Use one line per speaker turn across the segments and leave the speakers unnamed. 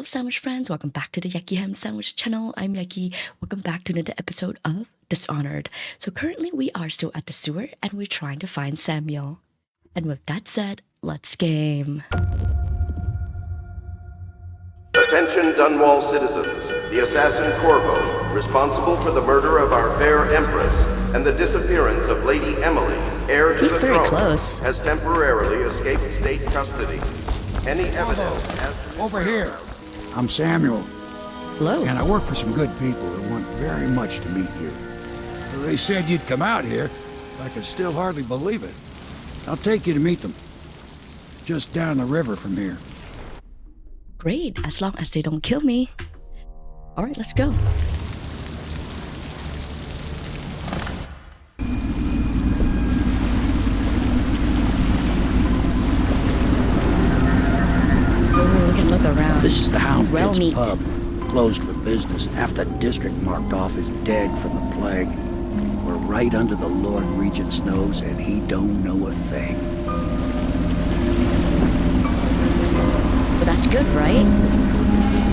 sandwich friends, welcome back to the Yucky Hamsandwich channel. I'm Yucky. Welcome back to another episode of Dishonored. So currently we are still at the sewer and we're trying to find Samuel. And with that said, let's game.
Attention Dunwall citizens. The assassin Corvo, responsible for the murder of our fair Empress and the disappearance of Lady Emily, heir to the throne,
close.
has temporarily escaped state custody. Any evidence has...
Over here. I'm Samuel.
Hello.
And I work for some good people who want very much to meet you. They said you'd come out here. I can still hardly believe it. I'll take you to meet them. Just down the river from here.
Great, as long as they don't kill me. Alright, let's go. We can look around.
This is the Hound Pits
meet.
pub. Closed for business. Half the district marked off as dead from the plague. We're right under the Lord Regent's nose and he don't know a thing.
But that's good, right?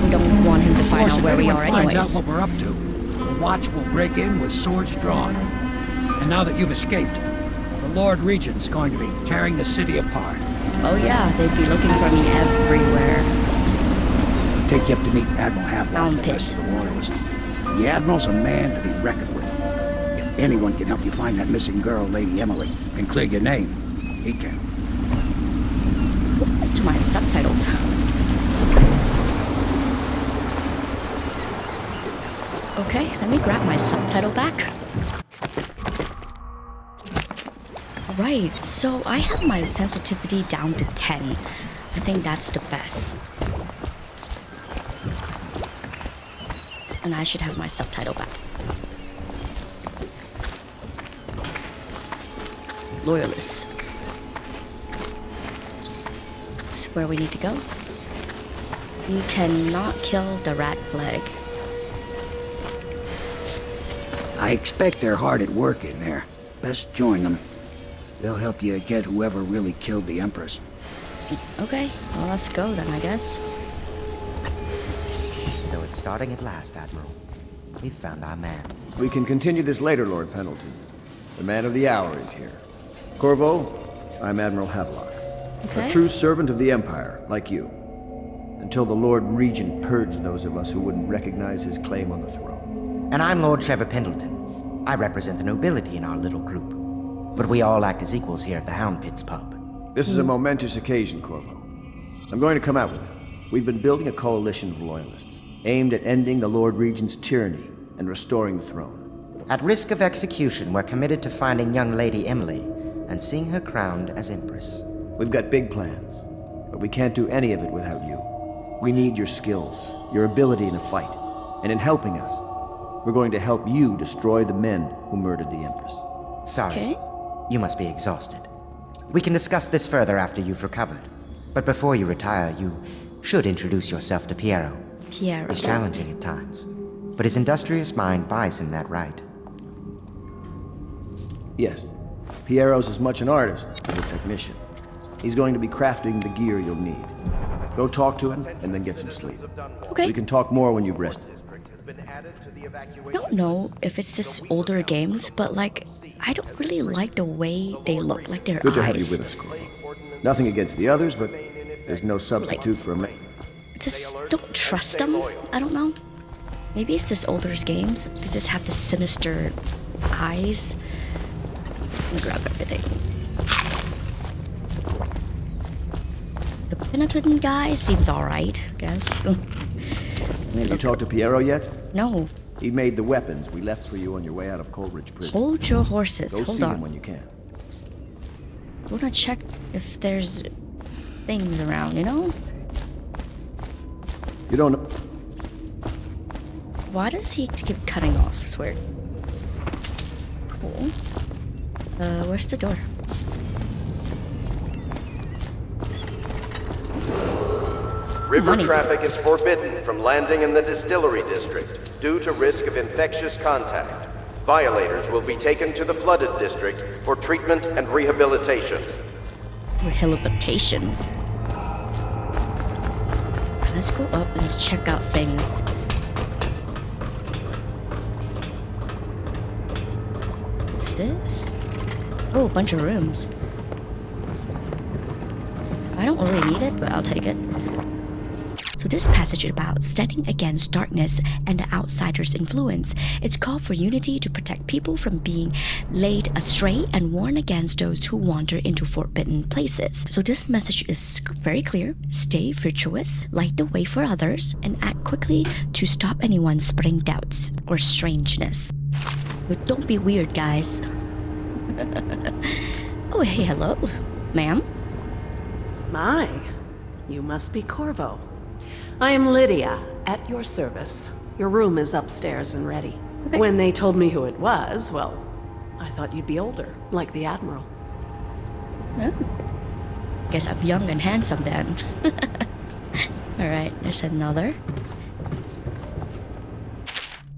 We don't want him to find out where we are anyways.
If anyone finds out what we're up to, the watch will break in with swords drawn. And now that you've escaped, the Lord Regent's going to be tearing the city apart.
Oh yeah, they'd be looking for me everywhere.
Take you up to meet Admiral Havelock,
Hound
the best
Pits.
of the Royalists. The Admiral's a man to be reckoned with. If anyone can help you find that missing girl, Lady Emily, and clear your name, he can.
To my subtitles. Okay, let me grab my subtitle back. Right, so I have my sensitivity down to 10. I think that's the best. And I should have my subtitle back. Loyalists. This is where we need to go. You cannot kill the rat plague.
I expect they're hard at work in there. Best join them. They'll help you get whoever really killed the Empress.
Okay, well let's go then, I guess.
So it's starting at last, Admiral. We've found our man.
We can continue this later, Lord Pendleton. The man of the hour is here. Corvo, I'm Admiral Havelock.
Okay.
A true servant of the Empire, like you. Until the Lord Regent purged those of us who wouldn't recognize his claim on the throne.
And I'm Lord Trevor Pendleton. I represent the nobility in our little group. But we all act as equals here at the Hound Pits pub.
This is a momentous occasion, Corvo. I'm going to come out with it. We've been building a coalition of loyalists, aimed at ending the Lord Regent's tyranny and restoring the throne.
At risk of execution, we're committed to finding young Lady Emily and seeing her crowned as Empress.
We've got big plans, but we can't do any of it without you. We need your skills, your ability in a fight, and in helping us, we're going to help you destroy the men who murdered the Empress.
Sorry,
Okay.
you must be exhausted. We can discuss this further after you've recovered. But before you retire, you should introduce yourself to Piero.
Piero.
He's challenging at times, but his industrious mind buys him that right.
Yes, Piero's as much an artist as a technician. He's going to be crafting the gear you'll need. Go talk to him, and then get some sleep.
Okay.
We can talk more when you've rested.
I don't know if it's just older games, but like, I don't really like the way they look, like their
Good
eyes.
to have you with us, Corvo. Nothing against the others, but there's no substitute for a man.
Just don't trust them. I don't know. Maybe it's just older games. They just have the sinister eyes. Let me grab everything. The Pendleton guy seems alright, I guess.
You talked to Piero yet?
No.
He made the weapons we left for you on your way out of Coleridge Prison.
Hold your horses.
Go
Hold
see
on.
him when you can.
I wanna check if there's things around, you know?
You don't know.
Why does he keep cutting off? It's weird. Cool. Where's the door?
River
Money.
traffic is forbidden from landing in the Distillery District due to risk of infectious contact. Violators will be taken to the Flooded District for treatment and rehabilitation.
Rehabilitation. let's go up and check out things. What's this? Oh, a bunch of rooms. I don't really need it, but I'll take it. So this passage is about standing against darkness and the outsider's influence. It's called for unity to protect people from being led astray and warn against those who wander into forbidden places. So this message is very clear. Stay virtuous, light the way for others, and act quickly to stop anyone spreading doubts or strangeness. But don't be weird, guys. Oh, hey, hello, ma'am.
My, you must be Corvo. I am Lydia, at your service. Your room is upstairs and ready.
Okay.
When they told me who it was, well, I thought you'd be older, like the Admiral.
Oh. Guess I'm young and handsome then. Alright, there's another.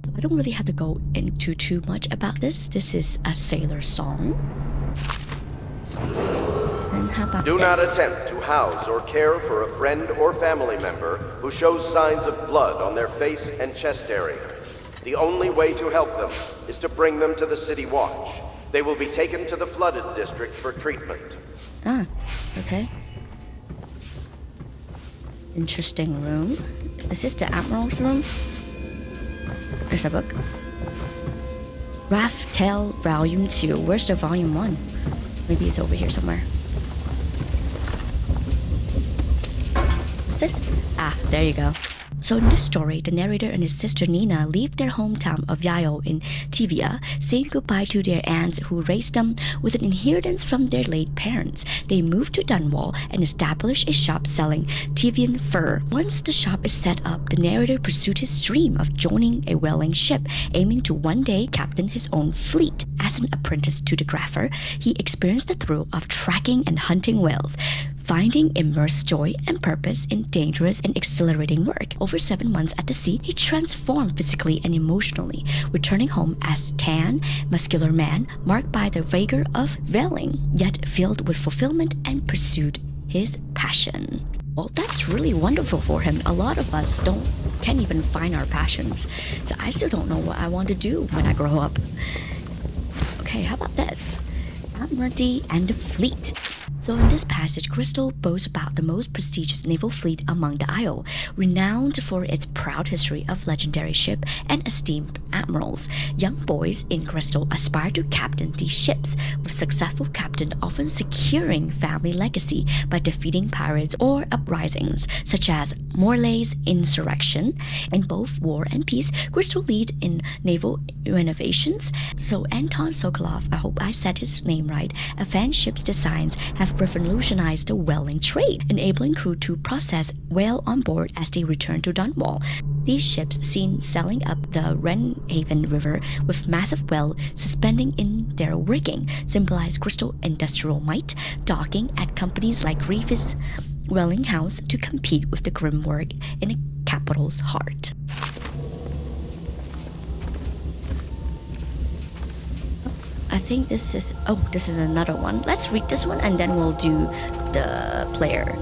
So I don't really have to go into too much about this. This is a sailor song. And how about
Do
this?
not attempt to house or care for a friend or family member who shows signs of blood on their face and chest area. The only way to help them is to bring them to the City Watch. They will be taken to the flooded district for treatment.
Ah, okay. Interesting room. Is this the Admiral's room? There's a book. Raft Tale Volume 2. Where's the Volume 1? Maybe it's over here somewhere. What's this? Ah, there you go. So in this story, the narrator and his sister Nina leave their hometown of Yayo in Tivia, saying goodbye to their aunts who raised them with an inheritance from their late parents. They move to Dunwall and establish a shop selling Tivian fur. Once the shop is set up, the narrator pursued his dream of joining a whaling ship, aiming to one day captain his own fleet. As an apprentice to the Gaffer, he experienced the thrill of tracking and hunting whales, finding immense joy and purpose in dangerous and exhilarating work. Over 7 months at the sea, he transformed physically and emotionally, returning home as tan, muscular man, marked by the vigor of whaling, yet filled with fulfillment and pursued his passion. Well, that's really wonderful for him. A lot of us can't even find our passions. So I still don't know what I want to do when I grow up. Okay, how about this? Admiralty and the fleet. So in this passage, Crystal boasts about the most prestigious naval fleet among the Isle, renowned for its proud history of legendary ship and esteemed admirals. Young boys in Crystal aspire to captain these ships, with successful captain often securing family legacy by defeating pirates or uprisings, such as Morley's insurrection. In both war and peace, Crystal leads in naval renovations. So Anton Sokolov, I hope I said his name right, advanced ships designs have revolutionized the whaling trade, enabling crew to process whale on board as they return to Dunwall. These ships seen sailing up the Wrenhaven River with massive whale suspending in their rigging symbolize Crystal industrial might, docking at companies like Reeves Whaling House to compete with the grim work in the capital's heart. I think this is another one. Let's read this one and then we'll do the player.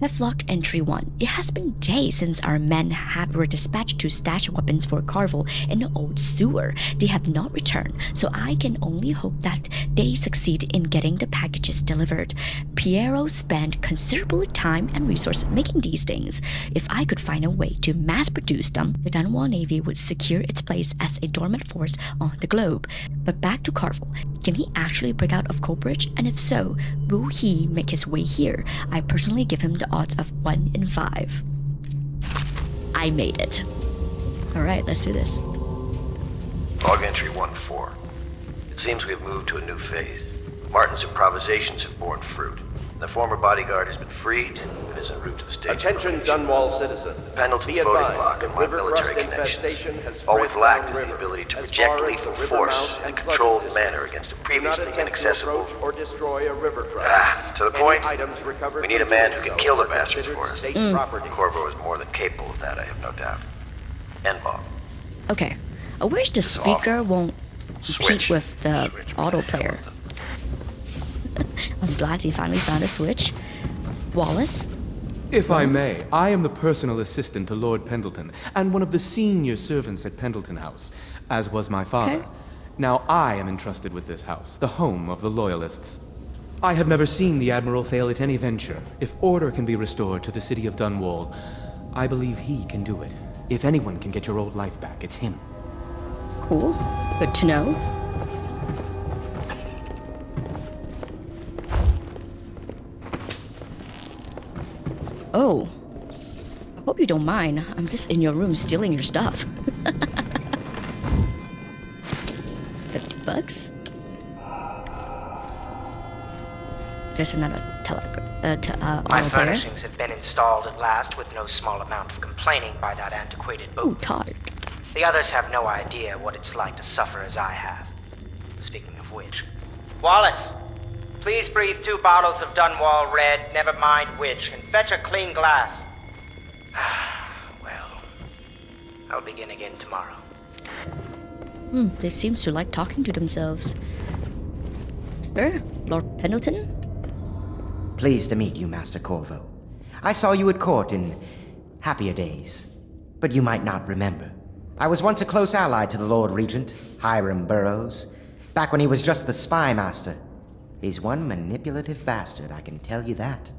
Heflock Entry 1. It has been days since our men were dispatched to stash weapons for Carvel in the old sewer. They have not returned, so I can only hope that they succeed in getting the packages delivered. Piero spent considerable time and resource making these things. If I could find a way to mass produce them, the Dunwall Navy would secure its place as a dormant force on the globe. But back to Carvel. Can he actually break out of Coldbridge? And if so, will he make his way here? I personally give him the odds of 1 in 5. I made it. Alright, let's do this.
Log entry 1-4. It seems we have moved to a new phase. Martin's improvisations have borne fruit. The former bodyguard has been freed and is en route to the stage.
Attention Dunwall citizens.
Pendleton's
Be
voting
advised,
block
the
and my
river
military
rust
connections.
infestation has
All we've
spread
lacked is
downriver
the ability to
as
project
far as
lethal
the river
force
mouth
in a
and
controlled
flooded
manner
district.
against a
Do not
previously
attempt to
inaccessible...
approach or destroy a river front.
To the
Any
point,
items recovered
we need a
from
man
doing
who can
so
kill the
are
bastards
considered
for us.
state property.
Corvo is more than capable of that, I have no doubt. N-bomb.
Okay. I wish the speaker won't compete with the auto player. I'm glad he finally found a switch. Wallace.
If I may, I am the personal assistant to Lord Pendleton, and one of the senior servants at Pendleton House, as was my father.
Okay.
Now I am entrusted with this house, the home of the Loyalists. I have never seen the Admiral fail at any venture. If order can be restored to the city of Dunwall, I believe he can do it. If anyone can get your old life back, it's him.
Cool. Good to know. Oh. I hope you don't mind. I'm just in your room stealing your stuff. $50? There's another
My
auto player.
furnishings have been installed at last with no small amount of complaining by that antiquated
Ooh,
boat.
Todd.
The others have no idea what it's like to suffer as I have. Speaking of which... Wallace! Please breathe 2 bottles of Dunwall Red, never mind which, and fetch a clean glass. Well, I'll begin again tomorrow.
They seem to like talking to themselves. Sir, Lord Pendleton?
Pleased to meet you, Master Corvo. I saw you at court in happier days, but you might not remember. I was once a close ally to the Lord Regent, Hiram Burroughs, back when he was just the spy master. He's one manipulative bastard, I can tell you that.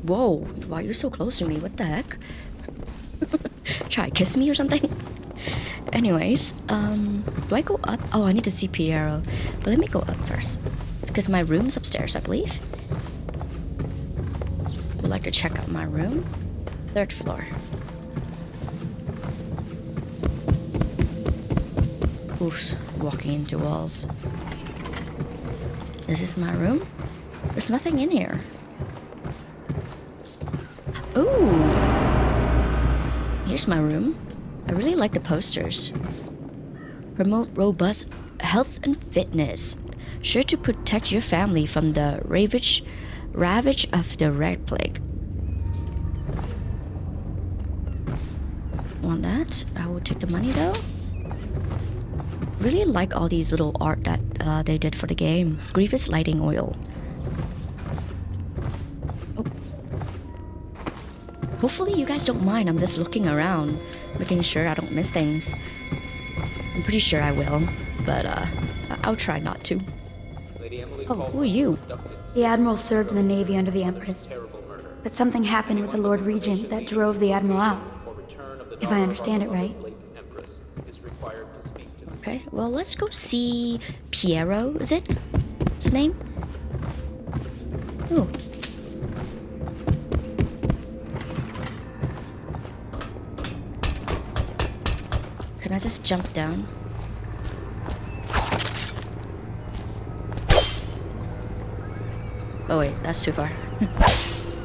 Whoa, why are you so close to me? What the heck? Try to kiss me or something? Anyways, do I go up? Oh, I need to see Piero. But let me go up first. Because my room's upstairs, I believe. Would like to check out my room. 3rd floor. Oof, walking into walls. This is my room. There's nothing in here. Ooh! Here's my room. I really like the posters. Promote robust health and fitness. Sure to protect your family from the ravage of the Red Plague. Want that? I will take the money though. Really like all these little art that they did for the game. Grievous lighting oil. Oh. Hopefully you guys don't mind. I'm just looking around, making sure I don't miss things. I'm pretty sure I will, but I'll try not to. Oh, who are you?
The Admiral served in the Navy under the Empress, but something happened with the Lord Regent that drove the Admiral out. If I understand it right.
Okay, well, let's go see Piero, is it? What's his name? Oh. Can I just jump down? Oh wait, that's too far.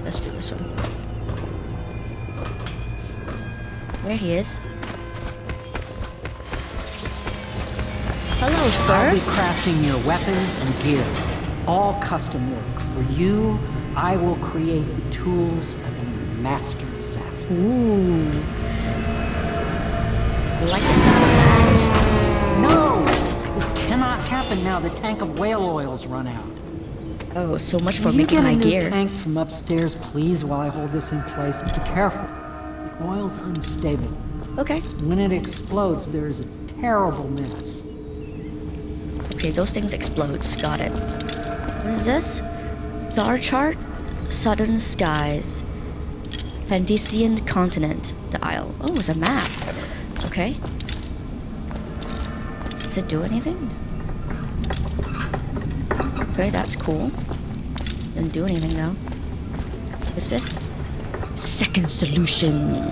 Let's do this one. There he is. Hello, sir.
I'll be crafting your weapons and gear. All custom work. For you, I will create the tools of a master assassin.
Ooh. I like the sound of that.
No! This cannot happen now. The tank of whale oil's run out.
Oh, so much for
Will you
making
get
my
a new
gear.
tank from upstairs, please, while I hold this in place? Be careful. The oil's unstable.
Okay.
When it explodes, there is a terrible mess.
Okay, those things explodes. Got it. What is this? Star chart? Southern skies. Pendleton continent. The Isle. Oh, it's a map. Okay. Does it do anything? Okay, that's cool. Didn't do anything though. What's this? Second solution.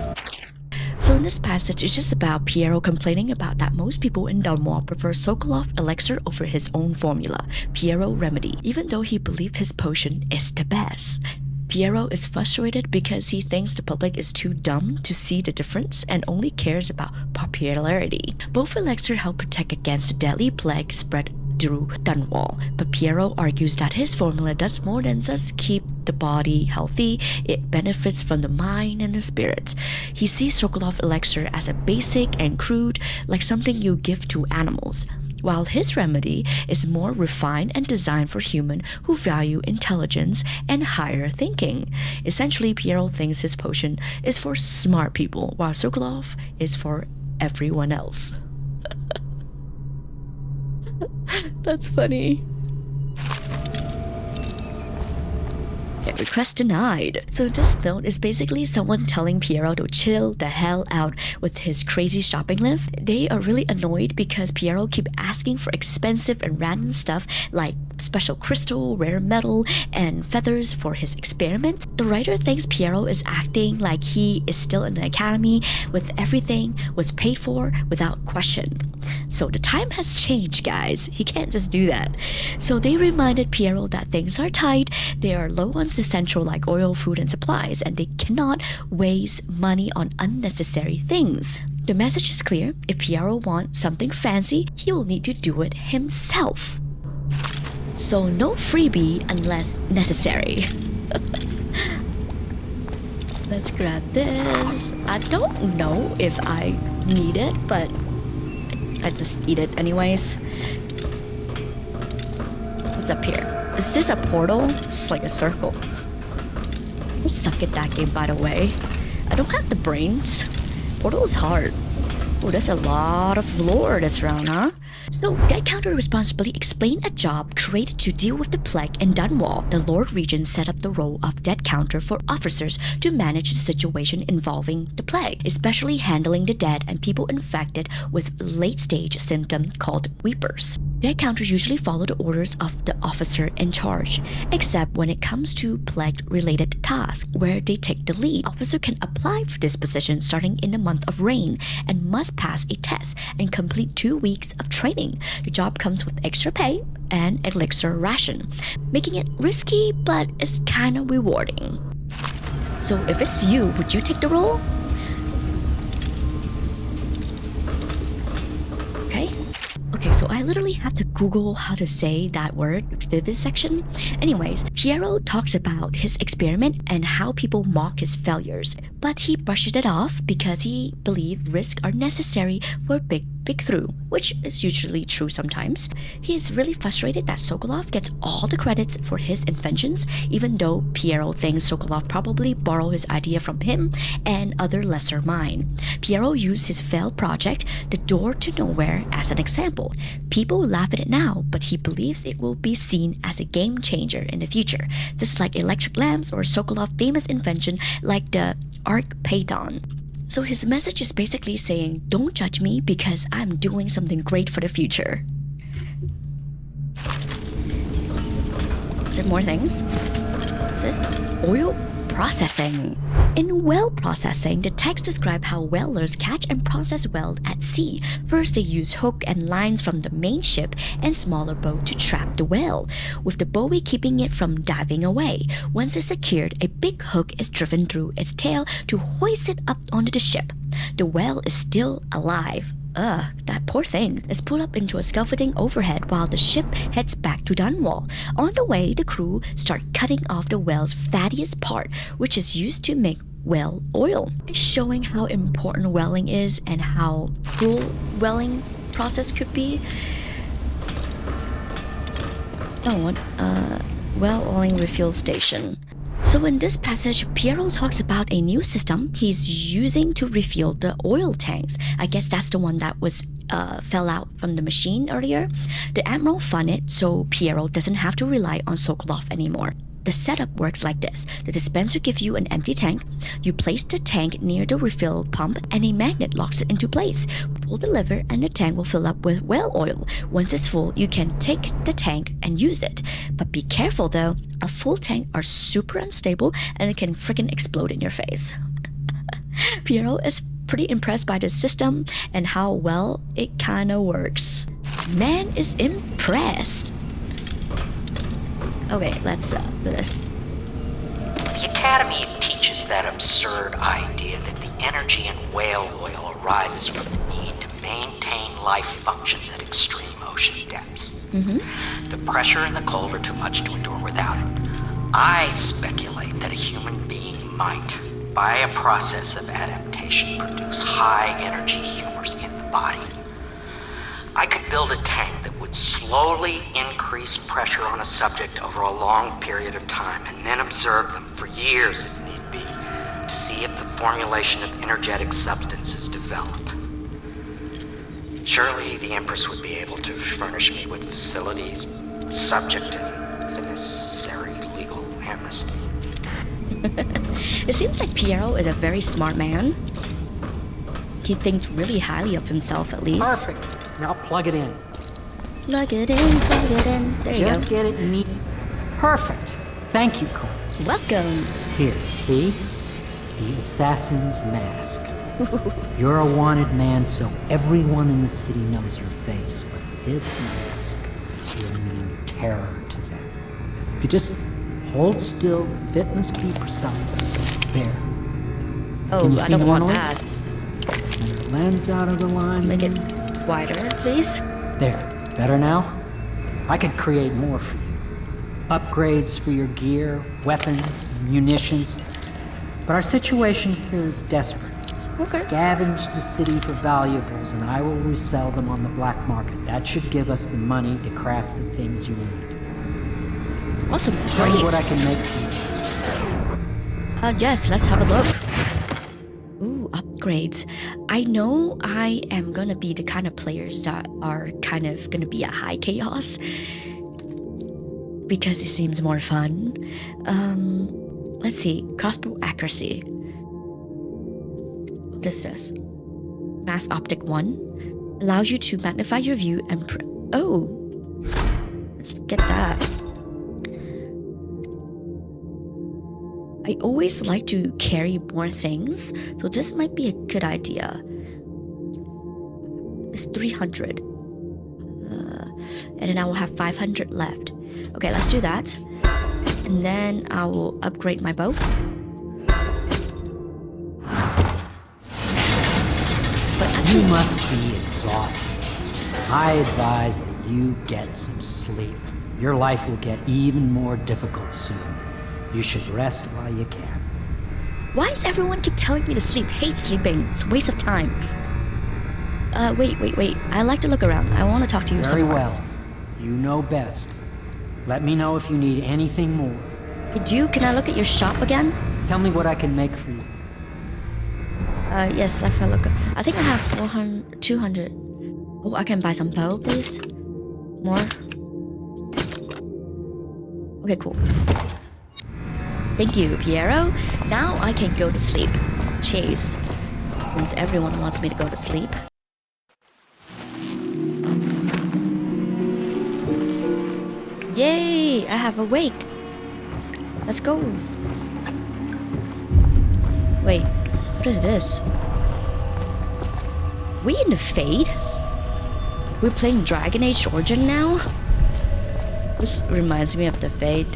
So in this passage, it's just about Piero complaining about that most people in Dunwall prefer Sokolov elixir over his own formula, Piero Remedy, even though he believes his potion is the best. Piero is frustrated because he thinks the public is too dumb to see the difference and only cares about popularity. Both elixir help protect against the deadly plague spread through Dunwall, but Piero argues that his formula does more than just keep the body healthy, it benefits from the mind and the spirit. He sees Sokolov elixir as a basic and crude, like something you give to animals. while his remedy is more refined and designed for humans who value intelligence and higher thinking. Essentially, Piero thinks his potion is for smart people, while Sokolov is for everyone else. That's funny. Request denied. So this note is basically someone telling Piero to chill the hell out with his crazy shopping list. They are really annoyed because Piero keep asking for expensive and random stuff like special crystal, rare metal, and feathers for his experiments. The writer thinks Piero is acting like he is still in an academy with everything was paid for without question. So the time has changed, guys. He can't just do that. So they reminded Piero that things are tight, they are low on essential like oil, food, and supplies, and they cannot waste money on unnecessary things. The message is clear. If Piero wants something fancy, he will need to do it himself. So no freebie unless necessary. Let's grab this. I don't know if I need it, but I just eat it anyways. What's up here? Is this a portal? It's like a circle. I suck at that game, by the way. I don't have the brains. Portal is hard. Oh, there's a lot of lore this round, huh? So, Dead Counter responsibly explained a job created to deal with the plague in Dunwall. The Lord Regent set up the role of Dead Counter for officers to manage the situation involving the plague, especially handling the dead and people infected with late-stage symptoms called weepers. Dead Counters usually follow the orders of the officer in charge, except when it comes to plague-related tasks, where they take the lead. Officer can apply for this position starting in the month of rain and must pass a test and complete 2 weeks of training. The job comes with extra pay and elixir ration, making it risky, but it's kind of rewarding. So if it's you, would you take the role? Okay, so I literally have to Google how to say that word, Vivisection. Anyways, Piero talks about his experiment and how people mock his failures, but he brushes it off because he believes risks are necessary for big breakthrough, which is usually true sometimes. He is really frustrated that Sokolov gets all the credits for his inventions, even though Piero thinks Sokolov probably borrowed his idea from him and other lesser minds. Piero used his failed project, the Door to Nowhere, as an example. People laugh at it now, but he believes it will be seen as a game changer in the future, just like electric lamps or Sokolov's famous invention like the arc payton. So his message is basically saying, don't judge me because I'm doing something great for the future. Is there more things? What's this? Oil processing. In well processing, the text describes how whalers catch and process whales at sea. First, they use hook and lines from the main ship and smaller boat to trap the whale, with the buoy keeping it from diving away. Once it's secured, a big hook is driven through its tail to hoist it up onto the ship. The whale is still alive. That poor thing is pulled up into a scaffolding overhead while the ship heads back to Dunwall. On the way, the crew start cutting off the whale's fattiest part, which is used to make whale oil. It's showing how important whaling is and how cruel whaling process could be. Whale oiling refuel station. So in this passage, Piero talks about a new system he's using to refill the oil tanks. I guess that's the one that was fell out from the machine earlier. The Admiral funded it so Piero doesn't have to rely on Sokolov anymore. The setup works like this. The dispenser gives you an empty tank. You place the tank near the refill pump and a magnet locks it into place. Pull the lever and the tank will fill up with whale oil. Once it's full, you can take the tank and use it. But be careful though, a full tank are super unstable and it can freaking explode in your face. Piero is pretty impressed by the system and how well it kinda works. Man is impressed. Okay, let's do this.
The Academy teaches that absurd idea that the energy in whale oil arises from the need to maintain life functions at extreme ocean depths. The pressure and the cold are too much to endure without it. I speculate that a human being might, by a process of adaptation, produce high energy humors in the body. I could build a tank Slowly increase pressure on a subject over a long period of time, and then observe them for years if need be, to see if the formulation of energetic substances develop. Surely the Empress would be able to furnish me with facilities subject to the necessary legal amnesty.
It seems like Piero is a very smart man. He thinks really highly of himself, at least.
Perfect. Now plug it in.
Plug it in, plug it in. There you go.
Just get it neat. Perfect. Thank you, Cole.
Welcome.
Here, see? The assassin's mask. You're a wanted man, so everyone in the city knows your face, but this mask will mean terror to them. If you just hold still, the fit must be precise. There.
Oh,
Can you
I
see
don't want
normally?
that.
Send the lens out of the line.
Make it wider, please.
There. Better now? I could create more for you. Upgrades for your gear, weapons, munitions. But our situation here is desperate.
Okay.
Scavenge the city for valuables, and I will resell them on the black market. That should give us the money to craft the things you need.
Awesome.
Tell me
Great.
what I can make for you.
Yes, let's have a look. Ooh, upgrades. I know I am gonna be the kind of players that are kind of gonna be at high chaos because it seems more fun. Let's see, crossbow accuracy. What is this? Mass optic 1 allows you to magnify your view and oh, let's get that. I always like to carry more things, so this might be a good idea. It's 300. And then I will have 500 left. Okay, let's do that. And then I will upgrade my bow. But actually,
You must be exhausted. I advise that you get some sleep. Your life will get even more difficult soon. You should rest while you can.
why does everyone keep telling me to sleep? Hate sleeping. It's a waste of time. Wait. I like to look around. I want to talk to you some
Very
more.
well. You know best. Let me know if you need anything more.
I do. Can I look at your shop again?
Tell me what I can make for you.
Yes, let's have a look. I think I have 400, 200. Oh, I can buy some bow, please. More. Okay, cool. Thank you, Piero. Now I can go to sleep. Chase. Since everyone wants me to go to sleep. Yay! I have awake. Let's go. Wait, what is this? We in the Fade? We're playing Dragon Age Origin now? This reminds me of the Fade.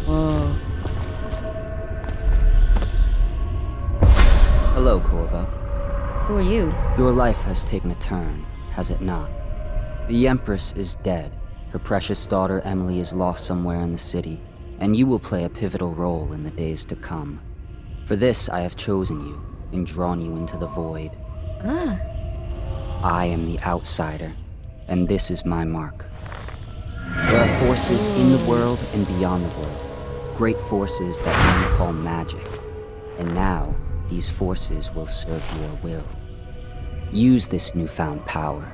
Whoa.
Hello, Corvo.
Who are you?
Your life has taken a turn, has it not? The Empress is dead. Her precious daughter Emily is lost somewhere in the city, and you will play a pivotal role in the days to come. For this, I have chosen you and drawn you into the void.
Ah.
I am the outsider, and this is my mark. There are forces in the world and beyond the world, great forces that men call magic, and now these forces will serve your will. Use this newfound power,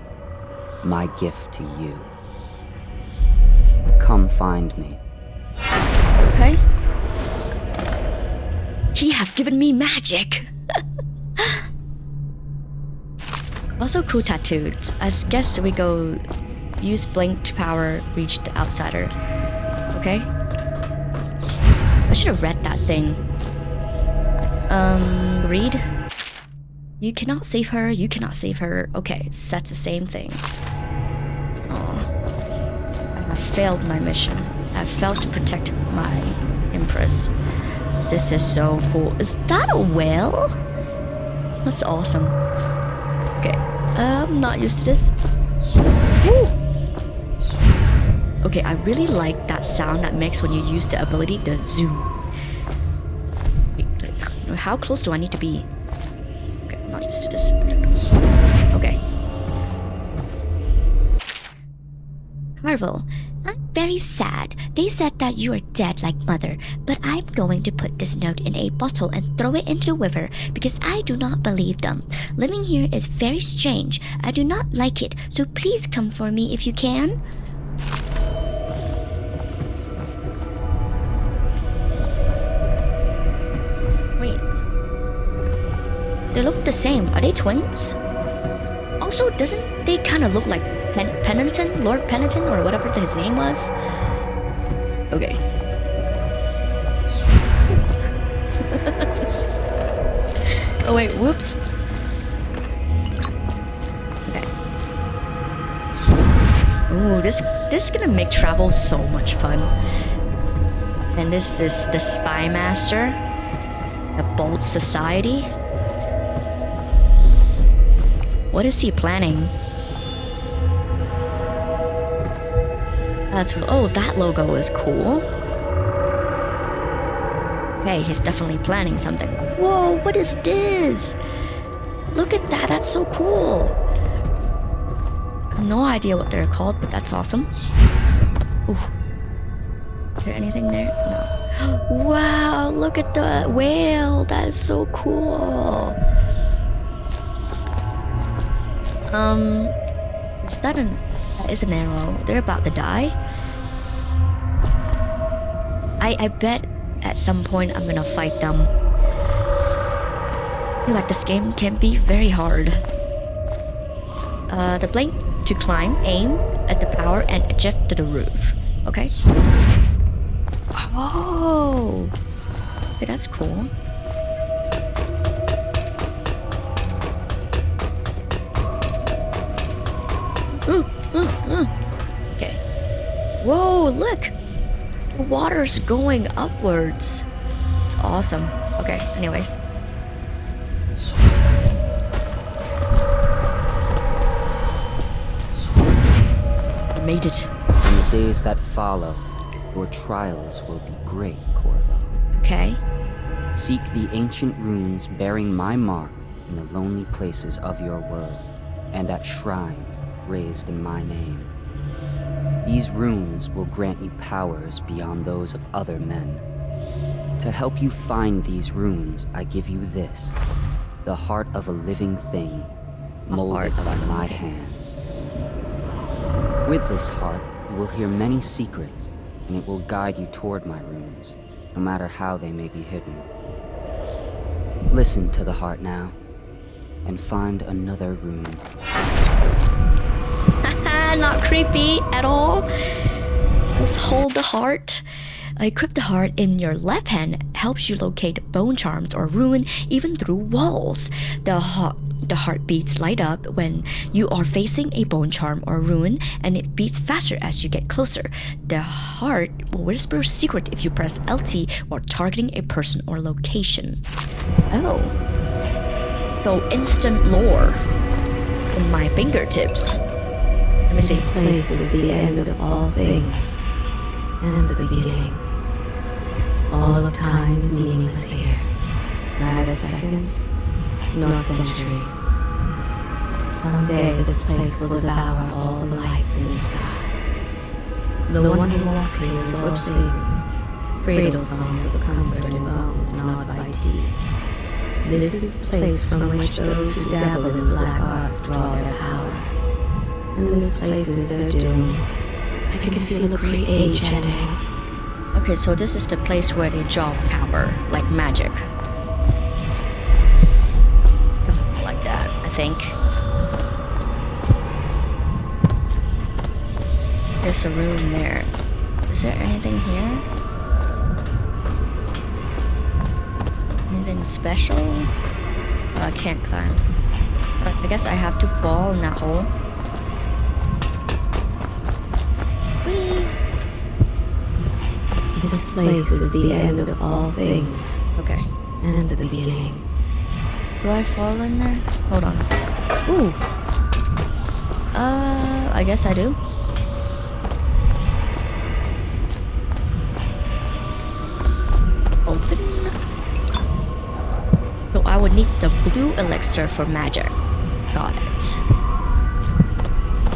my gift to you. Come find me.
Okay. He have given me magic. Also cool tattoos. I guess we go use blink to power, reach the outsider. Okay. I should have read that thing. Read. You cannot save her, you cannot save her. Okay, so that's the same thing. I failed my mission. I failed to protect my Empress. This is so cool. Is that a whale? That's awesome. Okay, I'm not used to this. Woo! Okay, I really like that sound that makes when you use the ability to zoom. Wait, how close do I need to be? Okay, I'm not used to this. Okay.
Corvo, I'm very sad. They said that you are dead like Mother, but I'm going to put this note in a bottle and throw it into the river because I do not believe them. Living here is very strange. I do not like it, so please come for me if you can.
Wait. They look the same. Are they twins? Also, doesn't they kind of look like Pendleton? Lord Pendleton, or whatever his name was? Okay. Oh wait, whoops. Okay. Ooh, this is gonna make travel so much fun. And this is the Spy Master, the Bold Society. What is he planning? That's oh, that logo is cool. Okay, he's definitely planning something. Whoa, what is this? Look at that, that's so cool. I have no idea what they're called, but that's awesome. Ooh. Is there anything there? No. Wow, look at the whale, that is so cool. Is that that is an arrow. They're about to die. I bet at some point I'm gonna fight them. I feel like this game can be very hard. The blink to climb, aim at the power, and eject to the roof. Okay. Oh, okay, that's cool. Okay. Whoa, look! The water's going upwards. It's awesome. Okay, anyways. I made it.
In the days that follow, your trials will be great, Corvo.
Okay.
Seek the ancient runes bearing my mark in the lonely places of your world, and at shrines raised in my name. These runes will grant you powers beyond those of other men. To help you find these runes, I give you this, the heart of a living thing, molded by my hands. With this heart, you will hear many secrets, and it will guide you toward my runes, no matter how they may be hidden. Listen to the heart now, and find another rune.
Not creepy at all. Let's hold the heart. Equip the heart in your left hand helps you locate bone charms or rune even through walls. The heart beats light up when you are facing a bone charm or rune, and it beats faster as you get closer. The heart will whisper a secret if you press LT while targeting a person or location. Oh. So instant lore in my fingertips. Let me see.
This place is the end of all things, and the beginning. All of time is meaningless here. Neither seconds, nor centuries. Someday this place will devour all the lights in the sky. The one who walks here is all things, cradle songs of comfort and bones gnawed by teeth. This is the place from which those who dabble in black arts draw their power. And this place is their doom. I can feel a great age ending.
Okay, so this is the place where they draw power, like magic. Something like that, I think. There's a room there. Is there anything here? Anything special? Oh, I can't climb. I guess I have to fall in that hole. Whee!
This place is the end of all things.
Okay.
And the beginning.
Do I fall in there? Hold on. Ooh. I guess I do. Open. So I would need the blue elixir for magic. Got it.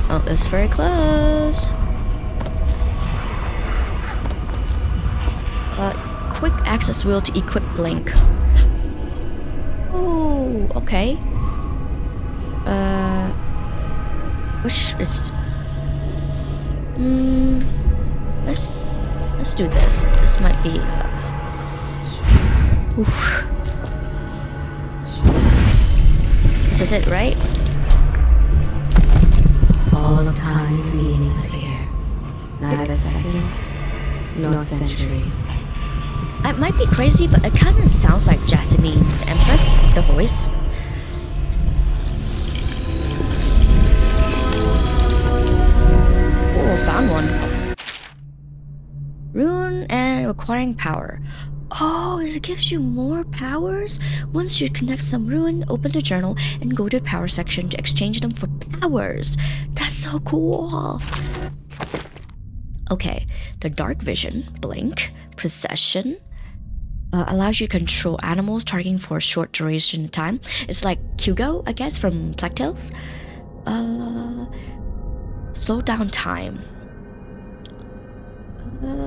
Oh, it's very close. Quick access wheel to equip Blink. Oh, okay. Which is... Let's do this. This might be, oof. This is it, right?
All of time's meanings here. Neither seconds nor centuries.
I might be crazy, but it kind of sounds like Jasmine, the Empress, the voice. Oh, found one. Rune and requiring power. Oh, it gives you more powers? Once you connect some rune, open the journal and go to the power section to exchange them for powers. That's so cool. Okay, the dark vision, blink, possession, allows you to control animals targeting for a short duration of time. It's like Hugo, I guess, from Plague Tales. Slow down time.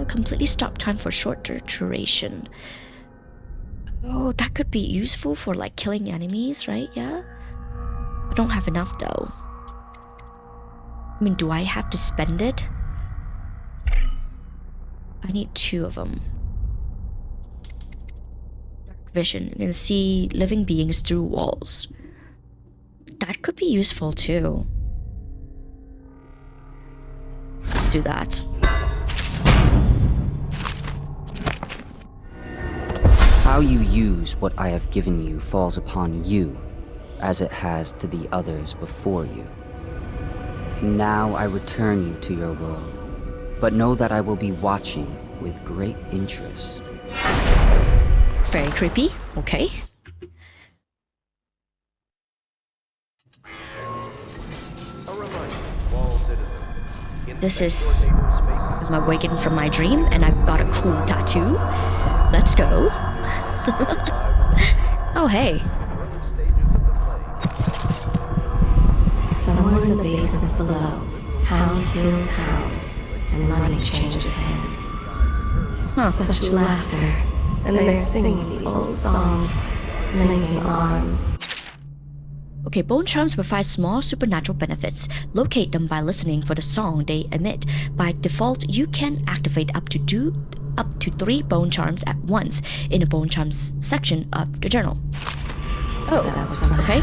Completely stop time for shorter duration. Oh, that could be useful for like killing enemies, right? Yeah. I don't have enough though. I mean, do I have to spend it? I need 2 of them. Dark vision. You can see living beings through walls. That could be useful too. Let's do that.
How you use what I have given you falls upon you, as it has to the others before you. And now I return you to your world, but know that I will be watching with great interest.
Very creepy. Okay. This is... I'm awakened from my dream and I got a cool tattoo. Let's go. Oh, hey.
Somewhere in the basements below, Hound kills Hound, and money changes hands.
Huh.
Such laughter, and they're singing the old songs, linking arms.
Okay, bone charms provide small supernatural benefits. Locate them by listening for the song they emit. By default, you can activate up to 3 bone charms at once in the bone charms section of the journal. Oh,
that's from
okay.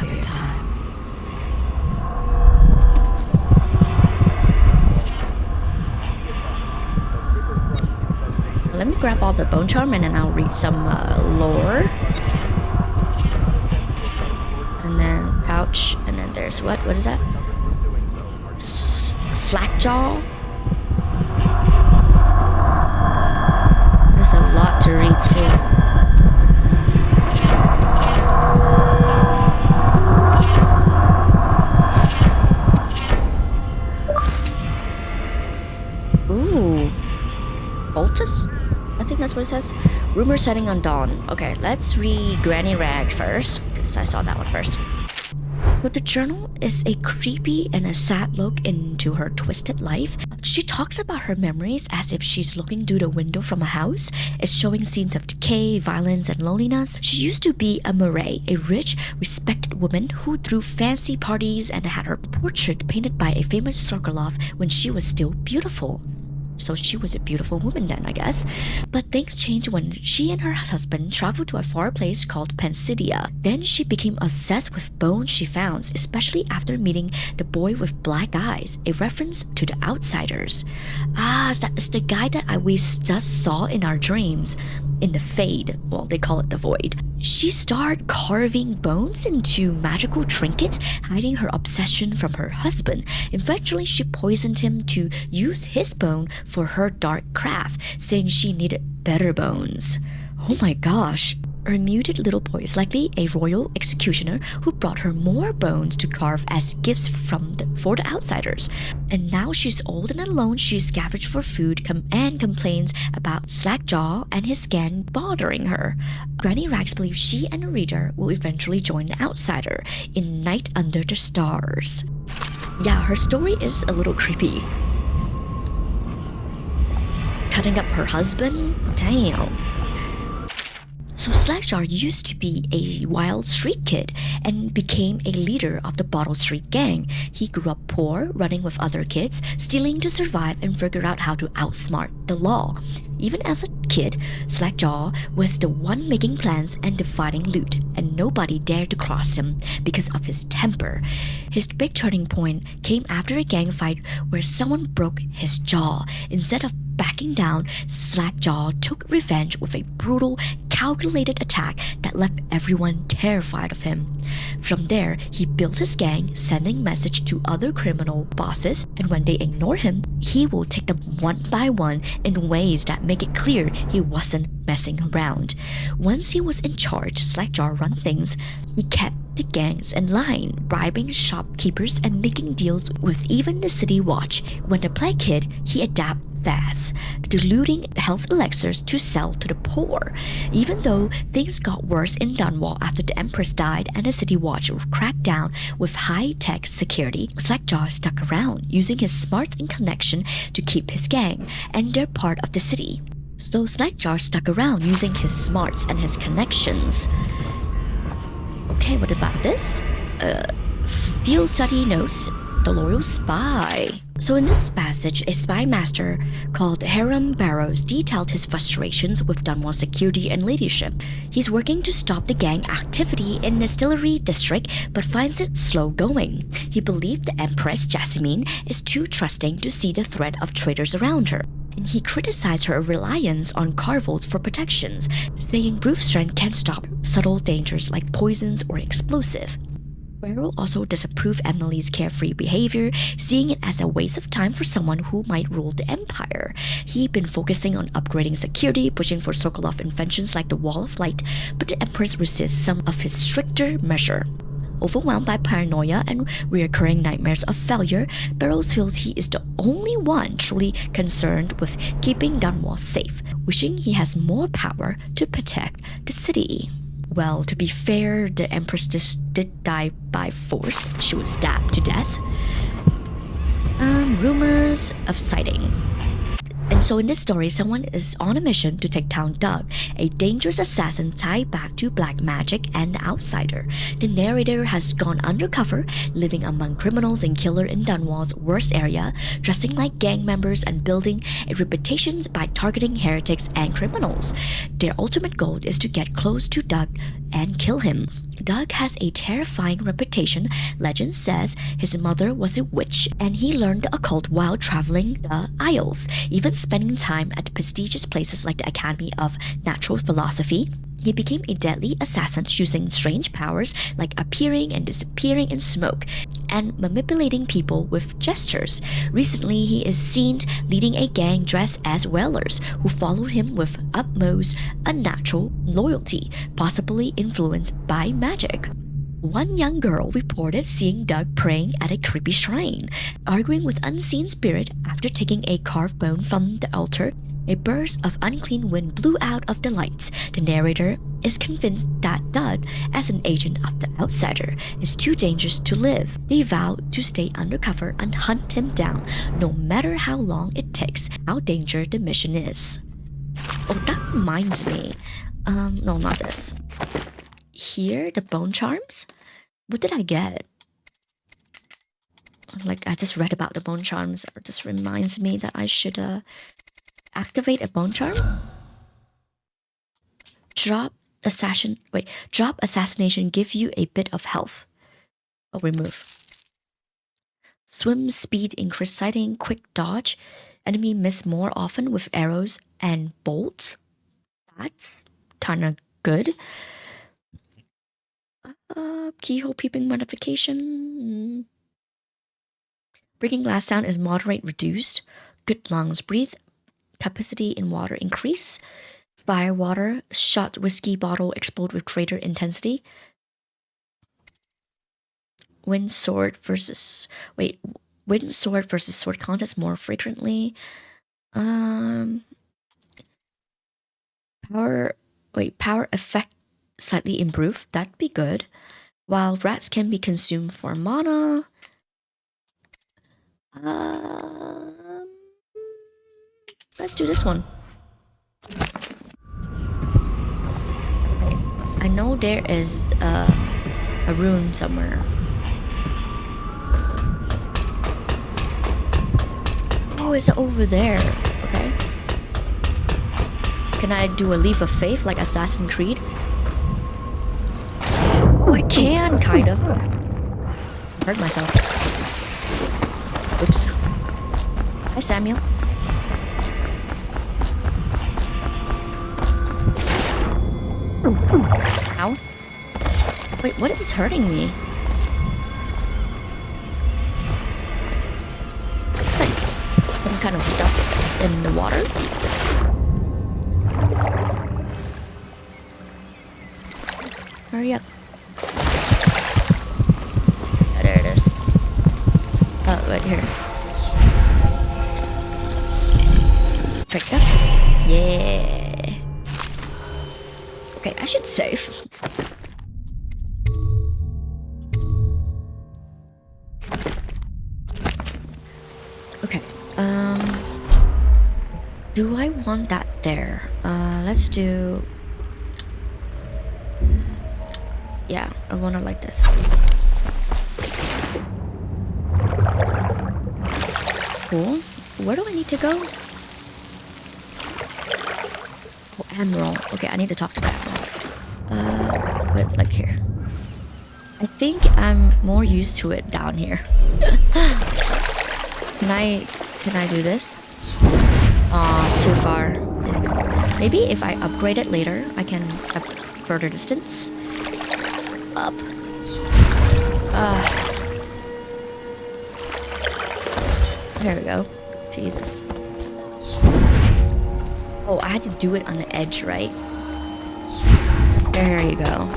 Let me grab all the bone charm and then I'll read some lore. And then pouch, and then there's what? What is that? Slackjaw. There's a lot to read too. Ooh. Boltus? I think that's what it says. Rumor setting on dawn. Okay, let's read Granny Rag first, because I saw that one first. So the journal is a creepy and a sad look into her twisted life. She talks about her memories as if she's looking through the window from a house. It's showing scenes of decay, violence, and loneliness. She used to be a Murray, a rich, respected woman who threw fancy parties and had her portrait painted by a famous Sokolov when she was still beautiful. So she was a beautiful woman then, I guess. But things changed when she and her husband traveled to a far place called Pensidia. Then she became obsessed with bones she found, especially after meeting the boy with black eyes, a reference to the Outsiders. Ah, that is the guy that we just saw in our dreams. In the Fade, well, they call it the Void. She started carving bones into magical trinkets, hiding her obsession from her husband. Eventually, she poisoned him to use his bone for her dark craft, saying she needed better bones. Oh my gosh. Her muted little boy is likely a royal executioner who brought her more bones to carve as gifts for the Outsiders. And now she's old and alone, she scavenged for food and complains about Slackjaw and his gang bothering her. Granny Rags believes she and the reader will eventually join the Outsider in Night Under the Stars. Yeah, her story is a little creepy. cutting up her husband? Damn. So Slackjaw used to be a wild street kid and became a leader of the Bottle Street gang. He grew up poor, running with other kids, stealing to survive and figure out how to outsmart the law. Even as a kid, Slackjaw was the one making plans and dividing loot, and nobody dared to cross him because of his temper. His big turning point came after a gang fight where someone broke his jaw. Instead of backing down, Slackjaw took revenge with a brutal, calculated attack that left everyone terrified of him. From there, he built his gang, sending message to other criminal bosses, and when they ignore him, he will take them one by one in ways that make it clear he wasn't messing around. Once he was in charge, Slackjaw run things. He kept the gangs in line, bribing shopkeepers and making deals with even the city watch. When the plague hit, he adapted fast, diluting health elixirs to sell to the poor. Even though things got worse in Dunwall after the Empress died and the city watch cracked down with high-tech security, Slackjaw stuck around, using his smarts and connection to keep his gang and their part of the city. So Slackjaw stuck around using his smarts and his connections. Okay, what about this? Field study notes, the loyal spy. So in this passage, a spy master called Hiram Barrows detailed his frustrations with Dunwall security and leadership. He's working to stop the gang activity in the Distillery District, but finds it slow going. He believed the Empress Jasmine is too trusting to see the threat of traitors around her, and he criticized her reliance on Carvels for protections, saying brute strength can't stop subtle dangers like poisons or explosive. Piero also disapproved Emily's carefree behavior, seeing it as a waste of time for someone who might rule the empire. He'd been focusing on upgrading security, pushing for Sokolov inventions like the Wall of Light, but the Empress resists some of his stricter measure. Overwhelmed by paranoia and recurring nightmares of failure, Barrows feels he is the only one truly concerned with keeping Dunwall safe, wishing he has more power to protect the city. Well, to be fair, the Empress did die by force. She was stabbed to death. Rumors of sighting. And so in this story, someone is on a mission to take down Doug, a dangerous assassin tied back to black magic and the outsider. The narrator has gone undercover, living among criminals and killers in Dunwall's worst area, dressing like gang members and building a reputation by targeting heretics and criminals. Their ultimate goal is to get close to Doug and kill him. Doug has a terrifying reputation. Legend says his mother was a witch and he learned the occult while traveling the Isles, even spending time at prestigious places like the Academy of Natural Philosophy. He became a deadly assassin using strange powers like appearing and disappearing in smoke and manipulating people with gestures. Recently, he is seen leading a gang dressed as whalers who followed him with utmost unnatural loyalty, possibly influenced by magic. One young girl reported seeing Doug praying at a creepy shrine, arguing with unseen spirit after taking a carved bone from the altar. A burst of unclean wind blew out of the lights. The narrator is convinced that Daud, as an agent of the outsider, is too dangerous to live. They vow to stay undercover and hunt him down, no matter how long it takes, how dangerous the mission is. Oh, that reminds me. No, not this. Here, the bone charms? What did I get? Like, I just read about the bone charms. It just reminds me that I should, activate a bone charm? Drop assassination, give you a bit of health. Oh, remove. Swim speed, increase sighting, quick dodge. Enemy miss more often with arrows and bolts. That's kinda good. Keyhole peeping modification. Breaking glass down is moderate reduced. Good lungs, breathe capacity in water increase. Fire water, shot whiskey bottle explode with greater intensity. Wind sword versus sword contest more frequently. Power effect slightly improved. That'd be good. While rats can be consumed for mana. let's do this one. I know there is a room somewhere. Oh, it's over there. Okay. Can I do a leap of faith like Assassin's Creed? Oh, I can, kind of. Hurt myself. Oops. Hi, Samuel. Ow. Wait, what is hurting me? Looks like some kind of stuff in the water. Hurry up. Oh, there it is. Oh, right here. Pick up. Yeah. Okay, I should save. Okay. Do I want that there? Let's do... Yeah, I want it like this. Cool. Where do I need to go? Oh, Admiral. Okay, I need to talk to that. Wait, like here. I think I'm more used to it down here. Can I do this? Aw, it's too far. Maybe if I upgrade it later, I can have further distance. Up. There we go. Jesus. Oh, I had to do it on the edge, right? There you go.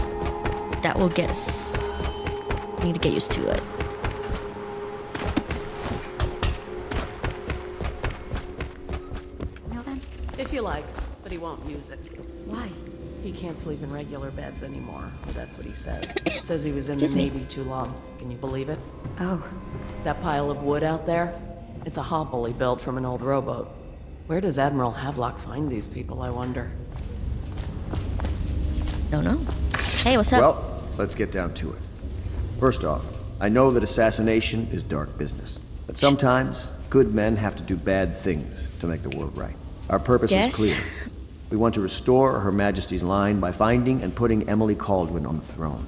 That will get us... I need to get used to it.
Well then?
If you like, but he won't use it.
Why?
He can't sleep in regular beds anymore. That's what he says. Says he was in the
Excuse me.
Navy too long. Can you believe it?
Oh.
That pile of wood out there? It's a hovel he built from an old rowboat. Where does Admiral Havelock find these people, I wonder?
Don't know. Hey, what's up?
Well, let's get down to it. First off, I know that assassination is dark business. But sometimes, good men have to do bad things to make the world right. Our purpose is clear. We want to restore Her Majesty's line by finding and putting Emily Kaldwin on the throne.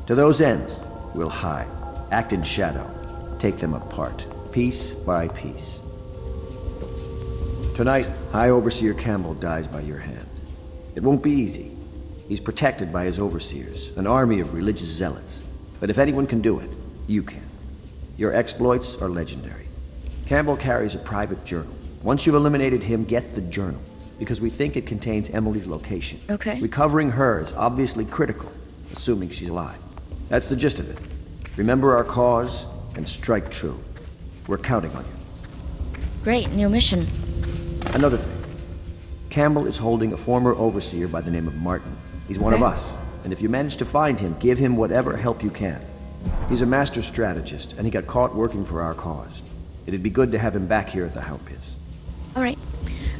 To those ends, we'll hide, act in shadow, take them apart, piece by piece. Tonight, High Overseer Campbell dies by your hand. It won't be easy. He's protected by his overseers, an army of religious zealots. But if anyone can do it, you can. Your exploits are legendary. Campbell carries a private journal. Once you've eliminated him, get the journal, because we think it contains Emily's location.
Okay.
Recovering her is obviously critical, assuming she's alive. That's the gist of it. Remember our cause and strike true. We're counting on you.
Great, new mission.
Another thing. Campbell is holding a former overseer by the name of Martin. He's one of us, and if you manage to find him, give him whatever help you can. He's a master strategist, and he got caught working for our cause. It'd be good to have him back here at the Hound Pits.
Alright.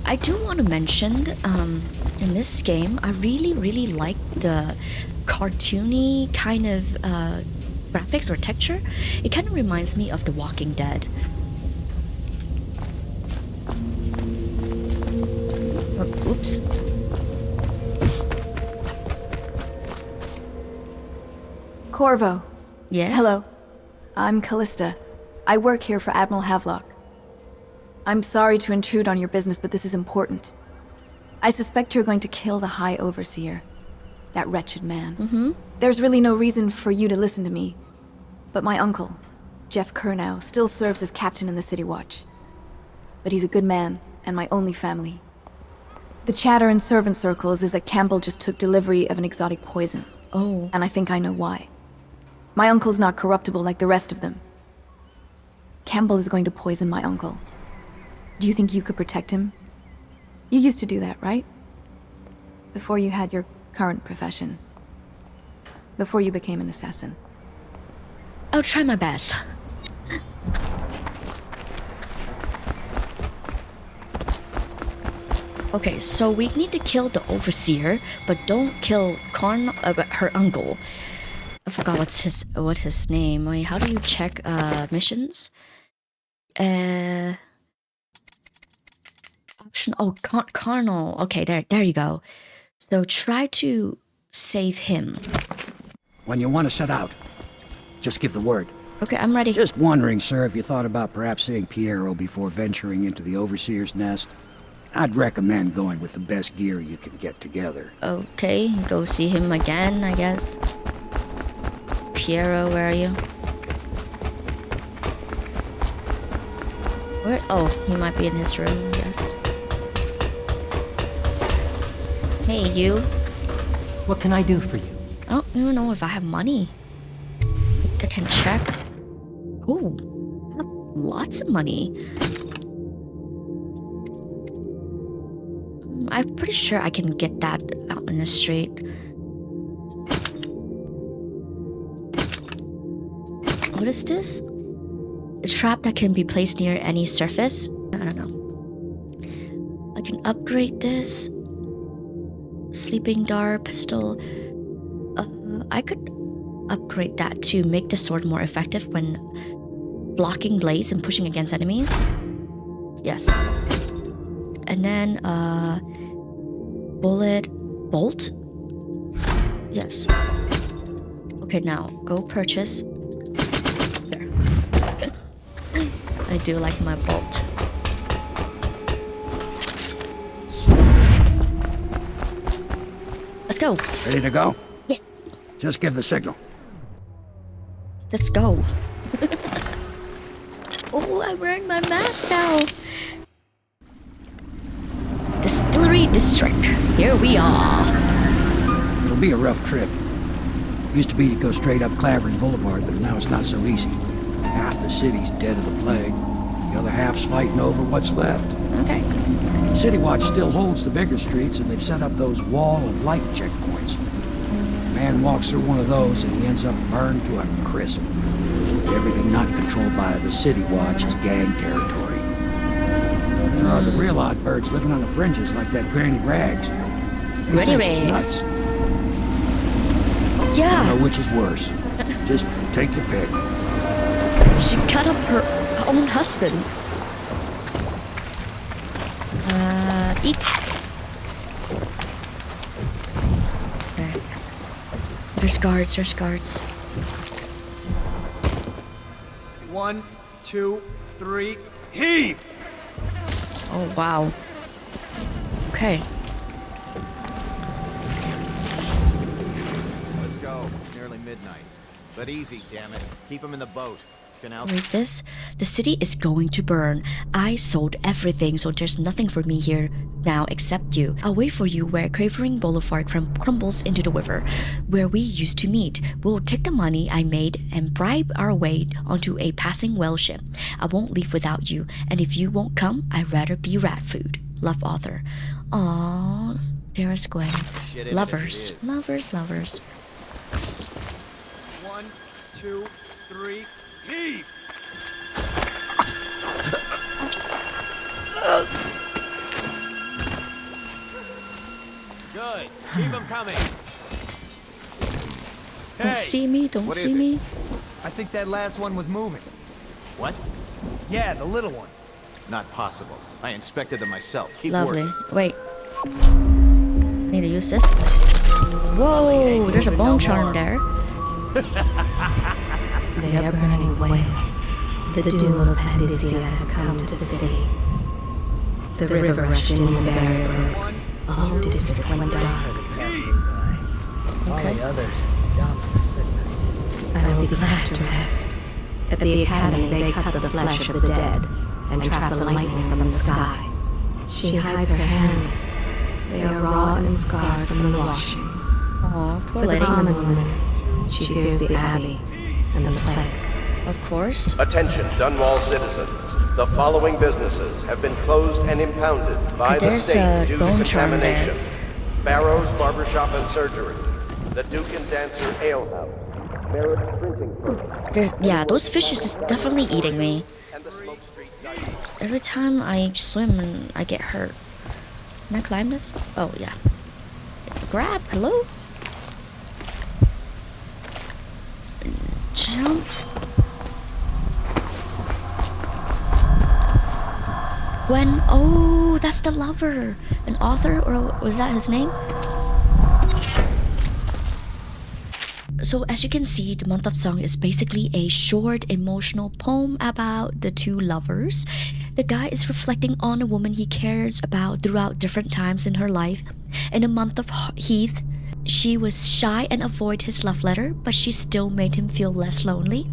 I do want to mention, in this game, I really like the cartoony kind of graphics or texture. It kind of reminds me of The Walking Dead. Oh, oops.
Corvo.
Yes?
Hello. I'm Callista. I work here for Admiral Havelock. I'm sorry to intrude on your business, but this is important. I suspect you're going to kill the High Overseer. That wretched man.
Mm-hmm.
There's really no reason for you to listen to me. But my uncle, Jeff Kernow, still serves as captain in the City Watch. But he's a good man, and my only family. The chatter in servant circles is that Campbell just took delivery of an exotic poison.
Oh.
And I think I know why. My uncle's not corruptible like the rest of them. Campbell is going to poison my uncle. Do you think you could protect him? You used to do that, right? Before you had your current profession. Before you became an assassin.
I'll try my best. Okay, so we need to kill the Overseer, but don't kill her uncle. I forgot what his name. Wait, how do you check missions? Option. Oh, Carnal. Okay, there you go. So try to save him.
When you want to set out, just give the word.
Okay, I'm ready.
Just wondering, sir, if you thought about perhaps seeing Piero before venturing into the Overseer's nest. I'd recommend going with the best gear you can get together.
Okay, go see him again, I guess. Piero, where are you? Where? Oh, he might be in his room, yes. Hey, you.
What can I do for you?
I don't even know if I have money. I can check. Oh, I have lots of money. I'm pretty sure I can get that out in the street. What is this? A trap that can be placed near any surface? I don't know. I can upgrade this. Sleeping dart, pistol. I could upgrade that to make the sword more effective when blocking blades and pushing against enemies. Yes. And then, bolt? Yes. Okay, now, go purchase. There. I do like my bolt. Let's go.
Ready to go?
Yes.
Just give the signal.
Let's go. Oh, I'm wearing my mask now. Distillery District. Here we are.
It'll be a rough trip. Used to be to go straight up Clavering Boulevard, but now it's not so easy. Half the city's dead of the plague. The other half's fighting over what's left.
Okay.
City Watch still holds the bigger streets, and they've set up those wall of light checkpoints. A man walks through one of those, and he ends up burned to a crisp. Everything not controlled by the City Watch is gang territory. There are the real odd birds living on the fringes like that Granny Rags.
Granny Rags? Yeah.
I don't know which is worse. Just take your pick.
She cut up her own husband. Eat. Okay. There's guards.
1, 2, 3, heave!
Oh, wow. Okay.
Let's go. It's nearly midnight. But easy, damn it. Keep them in the boat.
Read this. The city is going to burn. I sold everything, so there's nothing for me here now except you. I'll wait for you where Cravering Boulevard crumbles into the river, where we used to meet. We'll take the money I made and bribe our way onto a passing whale ship. I won't leave without you, and if you won't come, I'd rather be rat food. Love, Arthur. Aww, there's Gwen. Lovers.
1, 2, 3, heave!
Good. Keep them coming.
Don't see me.
I think that last one was moving.
What?
Yeah, the little one.
Not possible. I inspected them myself. Keep
Lovely.
working.
Wait. Need to use this. Whoa, there's a bone charm there.
They are burning whales. The doom of Pandysia has come to the city. The river rushed in the barrier broke. The whole district went dark.
All the others down with the sickness.
I will be glad to rest. At the academy, they cut the flesh of the dead and trap the lightning from the sky. She hides her hands. They are raw and scarred from the washing.
Aw, poor
For the
lady.
common woman, she fears the abbey and the plague.
Of course.
Attention, Dunwall citizens. The following businesses have been closed and impounded by the
There's
state
a
due to
bone charm
contamination. Barrow's Barbershop and Surgery, the Duke and Dancer Ale House, Merritt's Printing Firm.
Yeah, those fishes is definitely eating me. Every time I swim and I get hurt. Can I climb this? Oh, yeah. Grab. Hello? Jump. When... Oh, that's the lover. An author? Or was that his name? So as you can see, the month of song is basically a short emotional poem about the two lovers. The guy is reflecting on a woman he cares about throughout different times in her life. In the month of Heath, she was shy and avoided his love letter, but she still made him feel less lonely.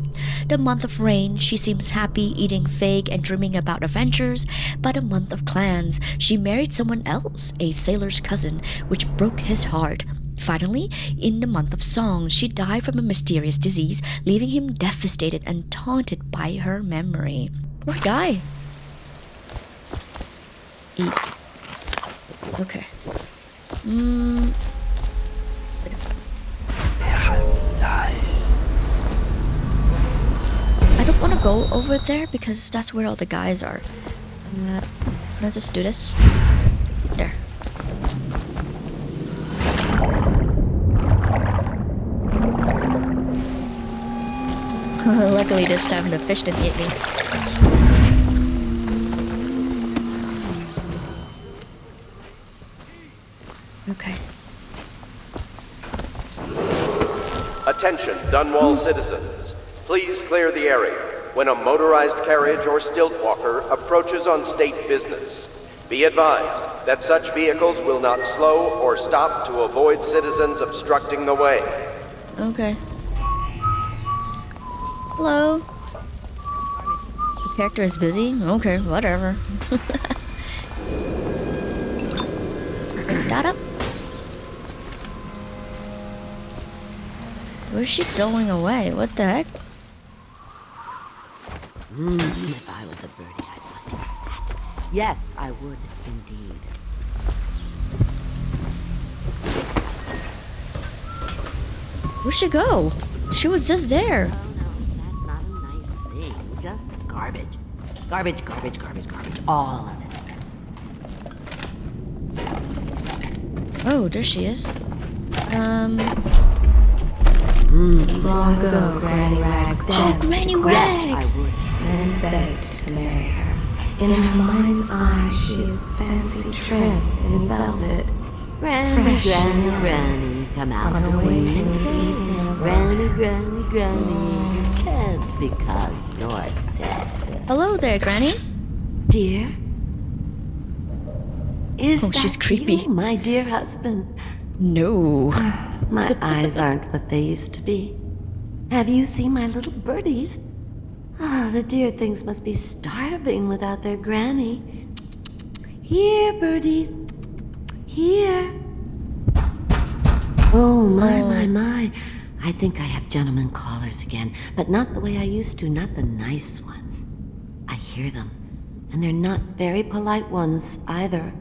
The month of Rain, she seems happy eating fig and dreaming about adventures. By the month of Clans, she married someone else, a sailor's cousin, which broke his heart. Finally, in the month of Song, she died from a mysterious disease, leaving him devastated and taunted by her memory. Poor guy. Eat. Okay. I don't want to go over there because that's where all the guys are. Can I just do this? There. Luckily this time the fish didn't eat me. Okay.
Attention, Dunwall citizens. Please clear the area when a motorized carriage or stilt walker approaches on state business. Be advised that such vehicles will not slow or stop to avoid citizens obstructing the way.
Okay. Hello. The character is busy? Okay, whatever. Pick that up. Where's she going away? What the heck?
If I was a birdie, I'd want to eat that. Yes, I would indeed.
Where'd she go? She was just there.
Just garbage. Garbage, garbage, garbage, garbage. All of it.
Oh, there she is.
Long ago, Granny Rags danced
Granny
to
Rags!
I would, and begged to marry her. In her mind's eye, she is fancy trimmed in velvet.
Granny,
Fresh
Granny,
and
Granny, come out
on
and
her way
wait
to
and stay.
evening of
Granny,
romance.
Granny, Granny, you can't because you're dead.
Hello there, Granny.
Dear? Is that
she's creepy.
you, my dear husband?
No.
My eyes aren't what they used to be. Have you seen my little birdies? Ah, the dear things must be starving without their granny. Here, birdies. Here. Oh, my. I think I have gentlemen callers again, but not the way I used to, not the nice ones. I hear them, and they're not very polite ones either.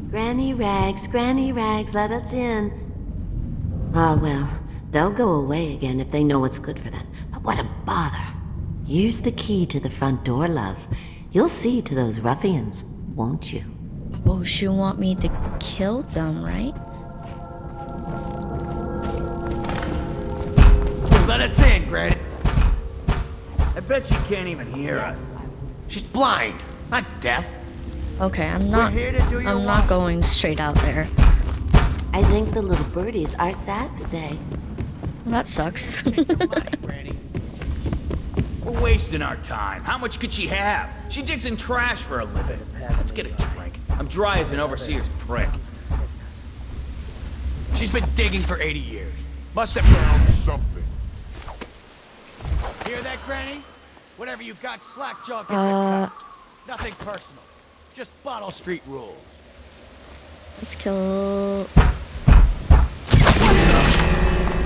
Granny Rags, let us in. Ah, well, they'll go away again if they know what's good for them. But what a bother. Here's the key to the front door, love. You'll see to those ruffians, won't you?
Oh, she want me to kill them, right?
Let us in, Granny. I bet she can't even hear us. She's blind, not deaf.
Okay, I'm not going straight out there.
I think the little birdies are sad today.
Well, that sucks.
We're wasting our time. How much could she have? She digs in trash for a living. Let's get a drink. I'm dry as an overseer's prick. She's been digging for 80 years. Must have found something.
Hear that, Granny? Whatever you got, Slackjaw gets a cut. Nothing personal. Just Bottle Street rules.
Let's kill...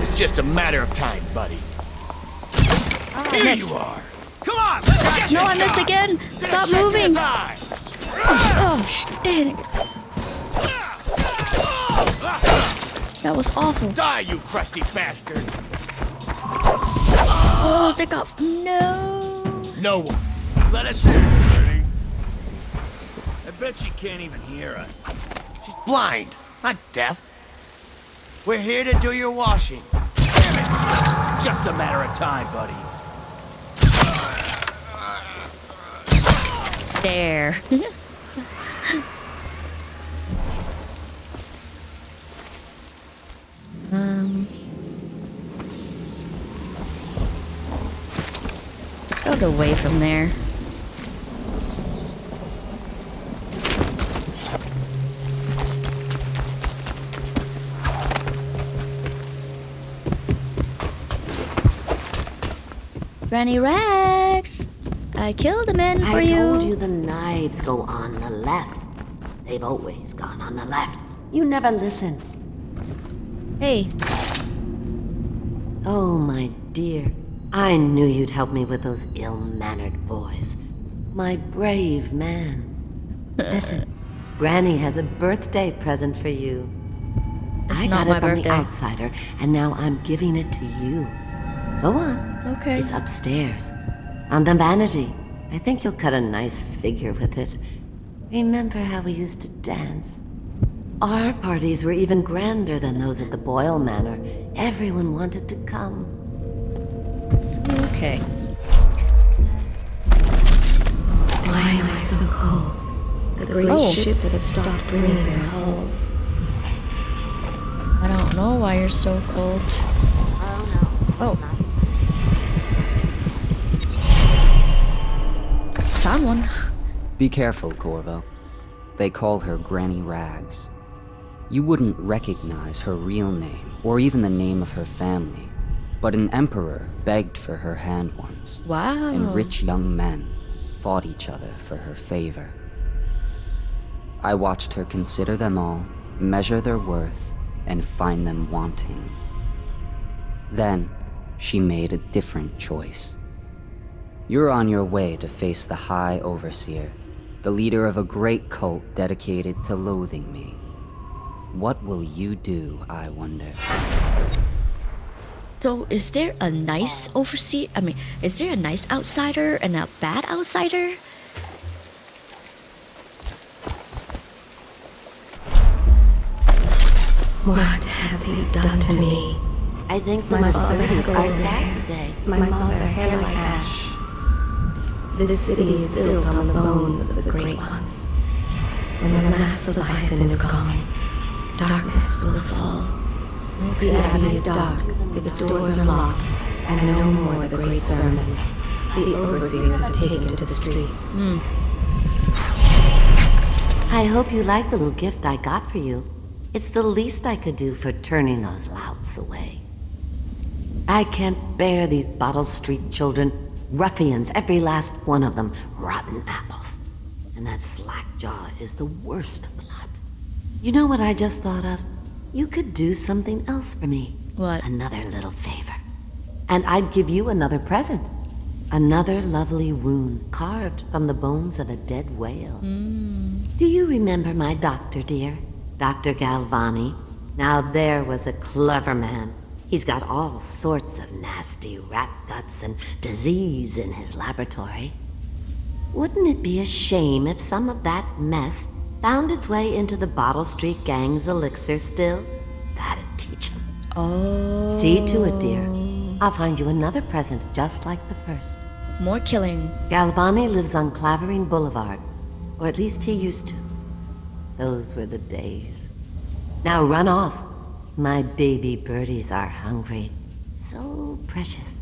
It's just a matter of time, buddy. Here
missed.
you are. Come on, let's get
No, I
this
missed
guy.
again.
Gonna
Stop
shake
moving.
his eye.
Oh, dang it. That was awful.
Die, you crusty bastard.
Oh, they got... No.
No one. Let us in, Granny.
I bet she can't even hear us.
She's Blind, not deaf. We're here to do your washing. Damn it! It's just a matter of time, buddy.
There. Out away from there. Granny Rex! I killed a man for you.
I told you the knives go on the left. They've always gone on the left. You never listen.
Hey.
Oh, my dear. I knew you'd help me with those ill-mannered boys. My brave man. Listen, Granny has a birthday present for you.
It's
I
not
got
my
it from
birthday.
the outsider, and now I'm giving it to you. Go on.
Okay.
It's upstairs. On the vanity. I think you'll cut a nice figure with it. Remember how we used to dance? Our parties were even grander than those at the Boyle Manor. Everyone wanted to come.
Okay.
Why am I so cold? The great ships have stopped bringing their hulls.
I don't know why you're so cold. Oh. Found one.
Be careful, Corvo. They call her Granny Rags. You wouldn't recognize her real name, or even the name of her family. But an emperor begged for her hand once.
Wow.
And rich young men fought each other for her favor. I watched her consider them all, measure their worth, and find them wanting. Then, she made a different choice. You're on your way to face the High Overseer, the leader of a great cult dedicated to loathing me. What will you do, I wonder?
So, is there a nice overseer? Is there a nice outsider and a bad outsider?
What have you done to me?
I think
My father
birdies
had
are
golden
sad
hair,
today.
my mother hair like ash. This city is built on the bones of the great ones. When the last of Leivathan is gone, darkness will fall. The abbey is dark, its doors are locked, and no more the great sermons. The overseers have taken to the streets.
I hope you like the little gift I got for you. It's the least I could do for turning those louts away. I can't bear these Bottle Street children. Ruffians, every last one of them. Rotten apples. And that Slackjaw is the worst lot. You know what I just thought of? You could do something else for me.
What?
Another little favor. And I'd give you another present. Another lovely rune carved from the bones of a dead whale. Do you remember my doctor, dear? Dr. Galvani? Now there was a clever man. He's got all sorts of nasty rat guts and disease in his laboratory. Wouldn't it be a shame if some of that mess found its way into the Bottle Street Gang's elixir still? That'd teach him.
Oh.
See to it, dear. I'll find you another present just like the first.
More killing.
Galvani lives on Clavering Boulevard. Or at least he used to. Those were the days. Now run off. My baby birdies are hungry. So precious.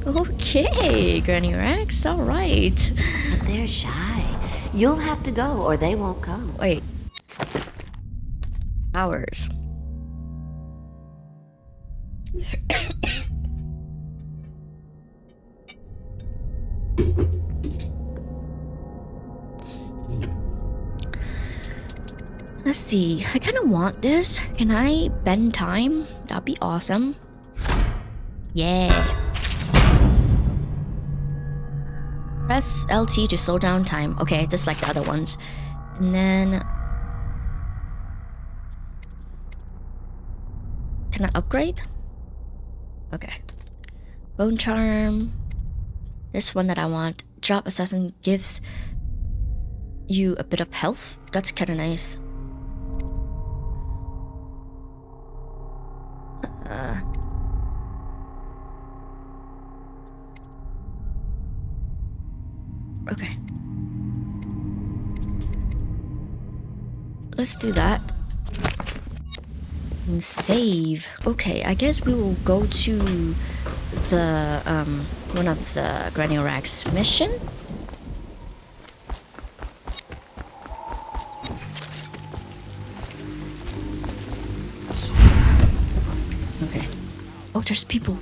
Okay, Granny Rex, alright.
But they're shy. You'll have to go or they won't come.
Wait. Hours. Let's see. I kind of want this. Can I bend time? That'd be awesome. Yeah. Press LT to slow down time. Okay, just like the other ones. And then... Can I upgrade? Okay. Bone Charm. This one that I want. Drop Assassin gives you a bit of health. That's kind of nice. Okay. Let's do that. And save. Okay, I guess we will go to the one of the Granny Rags mission. Okay. Oh, there's people.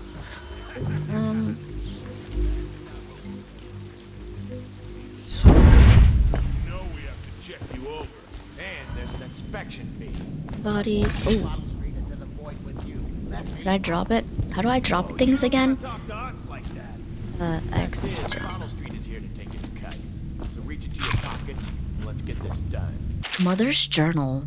Body. Oh. Did I drop it? How do I drop things again? X. Mother's Journal.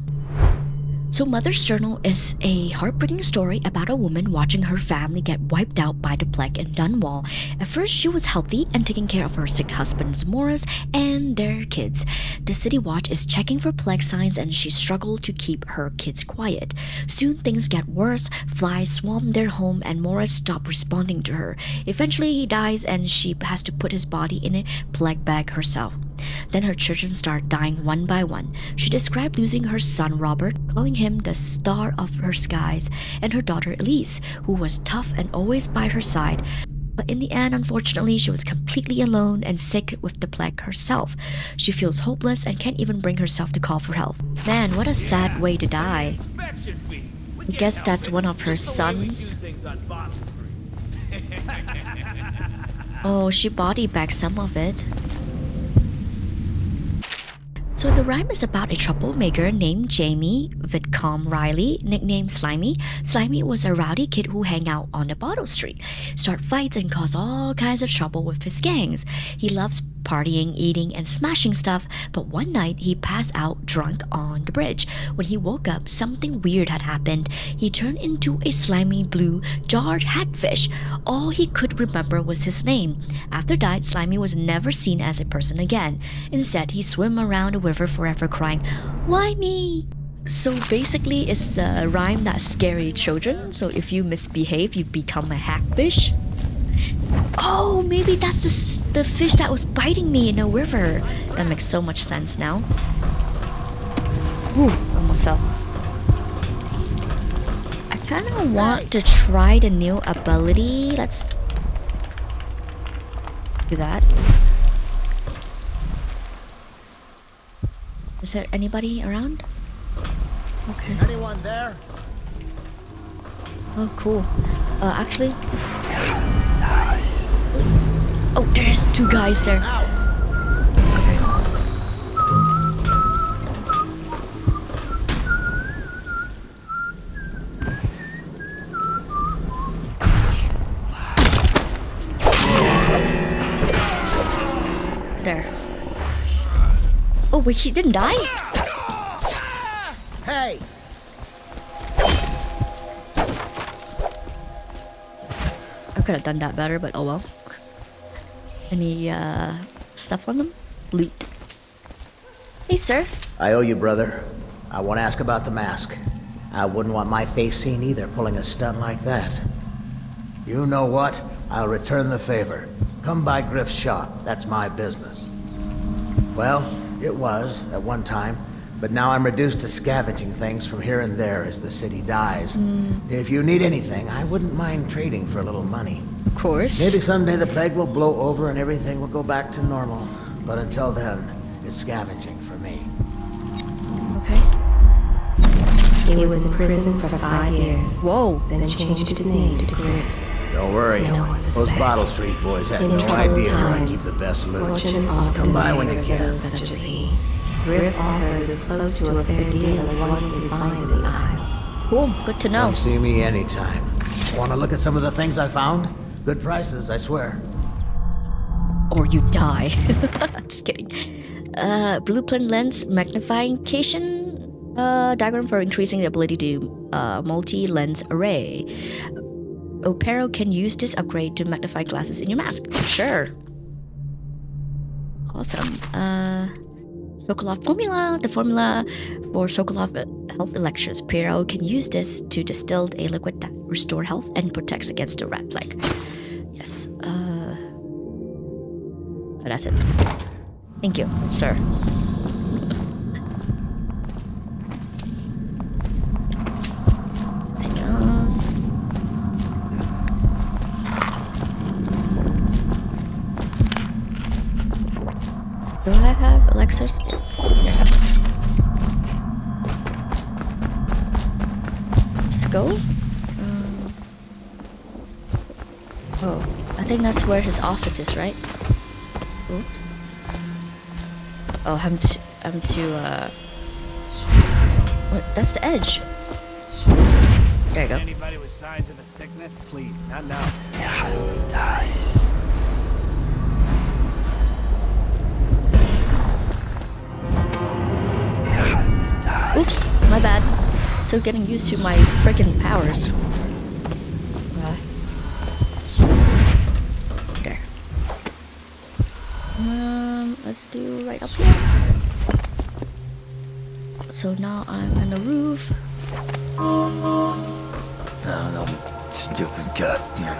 So Mother's Journal is a heartbreaking story about a woman watching her family get wiped out by the plague in Dunwall. At first, she was healthy and taking care of her sick husbands Morris and their kids. The City Watch is checking for plague signs and she struggled to keep her kids quiet. Soon things get worse, flies swarm their home and Morris stops responding to her. Eventually he dies and she has to put his body in a plague bag herself. Then her children start dying one by one. She described losing her son Robert, calling him the star of her skies, and her daughter Elise, who was tough and always by her side. But in the end, unfortunately, she was completely alone and sick with the plague herself. She feels hopeless and can't even bring herself to call for help. Man, what a sad way to die. I guess that's one of her sons. Oh, she body bagged some of it. So the rhyme is about a troublemaker named Jamie Whitcomb Riley, nicknamed Slimy. Slimy was a rowdy kid who hang out on the bottle street, start fights and cause all kinds of trouble with his gangs. He loves partying, eating, and smashing stuff, but one night he passed out drunk on the bridge. When he woke up, something weird had happened. He turned into a slimy blue jarred hagfish. All he could remember was his name. After that, Slimy was never seen as a person again. Instead, he swam around the river forever crying, "Why me?" So basically, it's a rhyme that's scary children. So if you misbehave, you become a hagfish. Oh, maybe that's the fish that was biting me in the river. That makes so much sense now. Ooh, almost fell. I kind of want to try the new ability. Let's do that. Is there anybody around? Okay.
Anyone there?
Oh, cool. Actually... Oh, there's two guys there. Okay. There. Oh, wait, he didn't die?
Hey!
I could have done that better, but oh well. Any stuff on them? Loot. Hey, sir.
I owe you, brother. I want to ask about the mask. I wouldn't want my face seen either, pulling a stunt like that. You know what? I'll return the favor. Come by Griff's shop. That's my business. Well, it was at one time, but now I'm reduced to scavenging things from here and there as the city dies. If you need anything, I wouldn't mind trading for a little money.
Of course.
Maybe someday the plague will blow over and everything will go back to normal. But until then, it's scavenging for me.
He was in prison for 5 years.
Whoa.
Then changed his name to Griff.
Don't worry. Those Bottle Street boys had no idea where I keep the best loot. Come by when you can.
Such as he. Griff offers as close to a fair deal as one can find in the Isles.
Cool, good to know.
Come see me anytime. Want to look at some of the things I found? Good prices, I swear.
Or you die. Just kidding. Blueprint lens magnification. Diagram for increasing the ability to multi-lens array. Piero can use this upgrade to magnify glasses in your mask. Sure. Awesome.
Sokolov formula. The formula for Sokolov health elixirs. Piero can use this to distill a liquid that restores health and protects against the rat plague. Yes. Oh, that's it. Thank you, sir. Anything else? Do I have elixirs? Yeah. Let's go. Oh, I think that's where his office is, right? Ooh. Oh, I'm too, what? That's the edge. There you go.
Anybody with signs of the sickness? Please, not now.
Oops, my bad. Still getting used to my freaking powers. There. Let's do right up here. So now I'm on the roof.
Stupid goddamn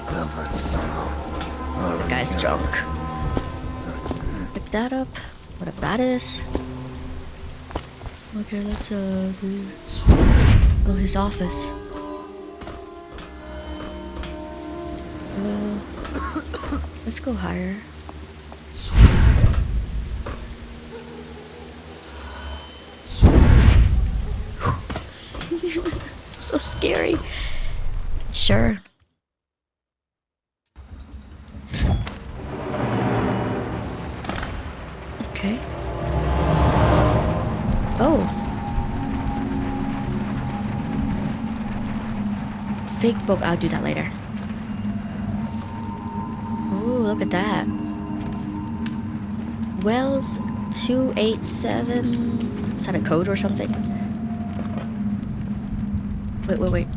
villain somehow.
The guy's drunk. Pick that up. Whatever that is. Okay, let's do... Oh, his office. Let's go higher. So scary. Sure. Okay. Oh. Fake book, I'll do that later. Ooh, look at that. Wells 287. Is that a code or something? Wait.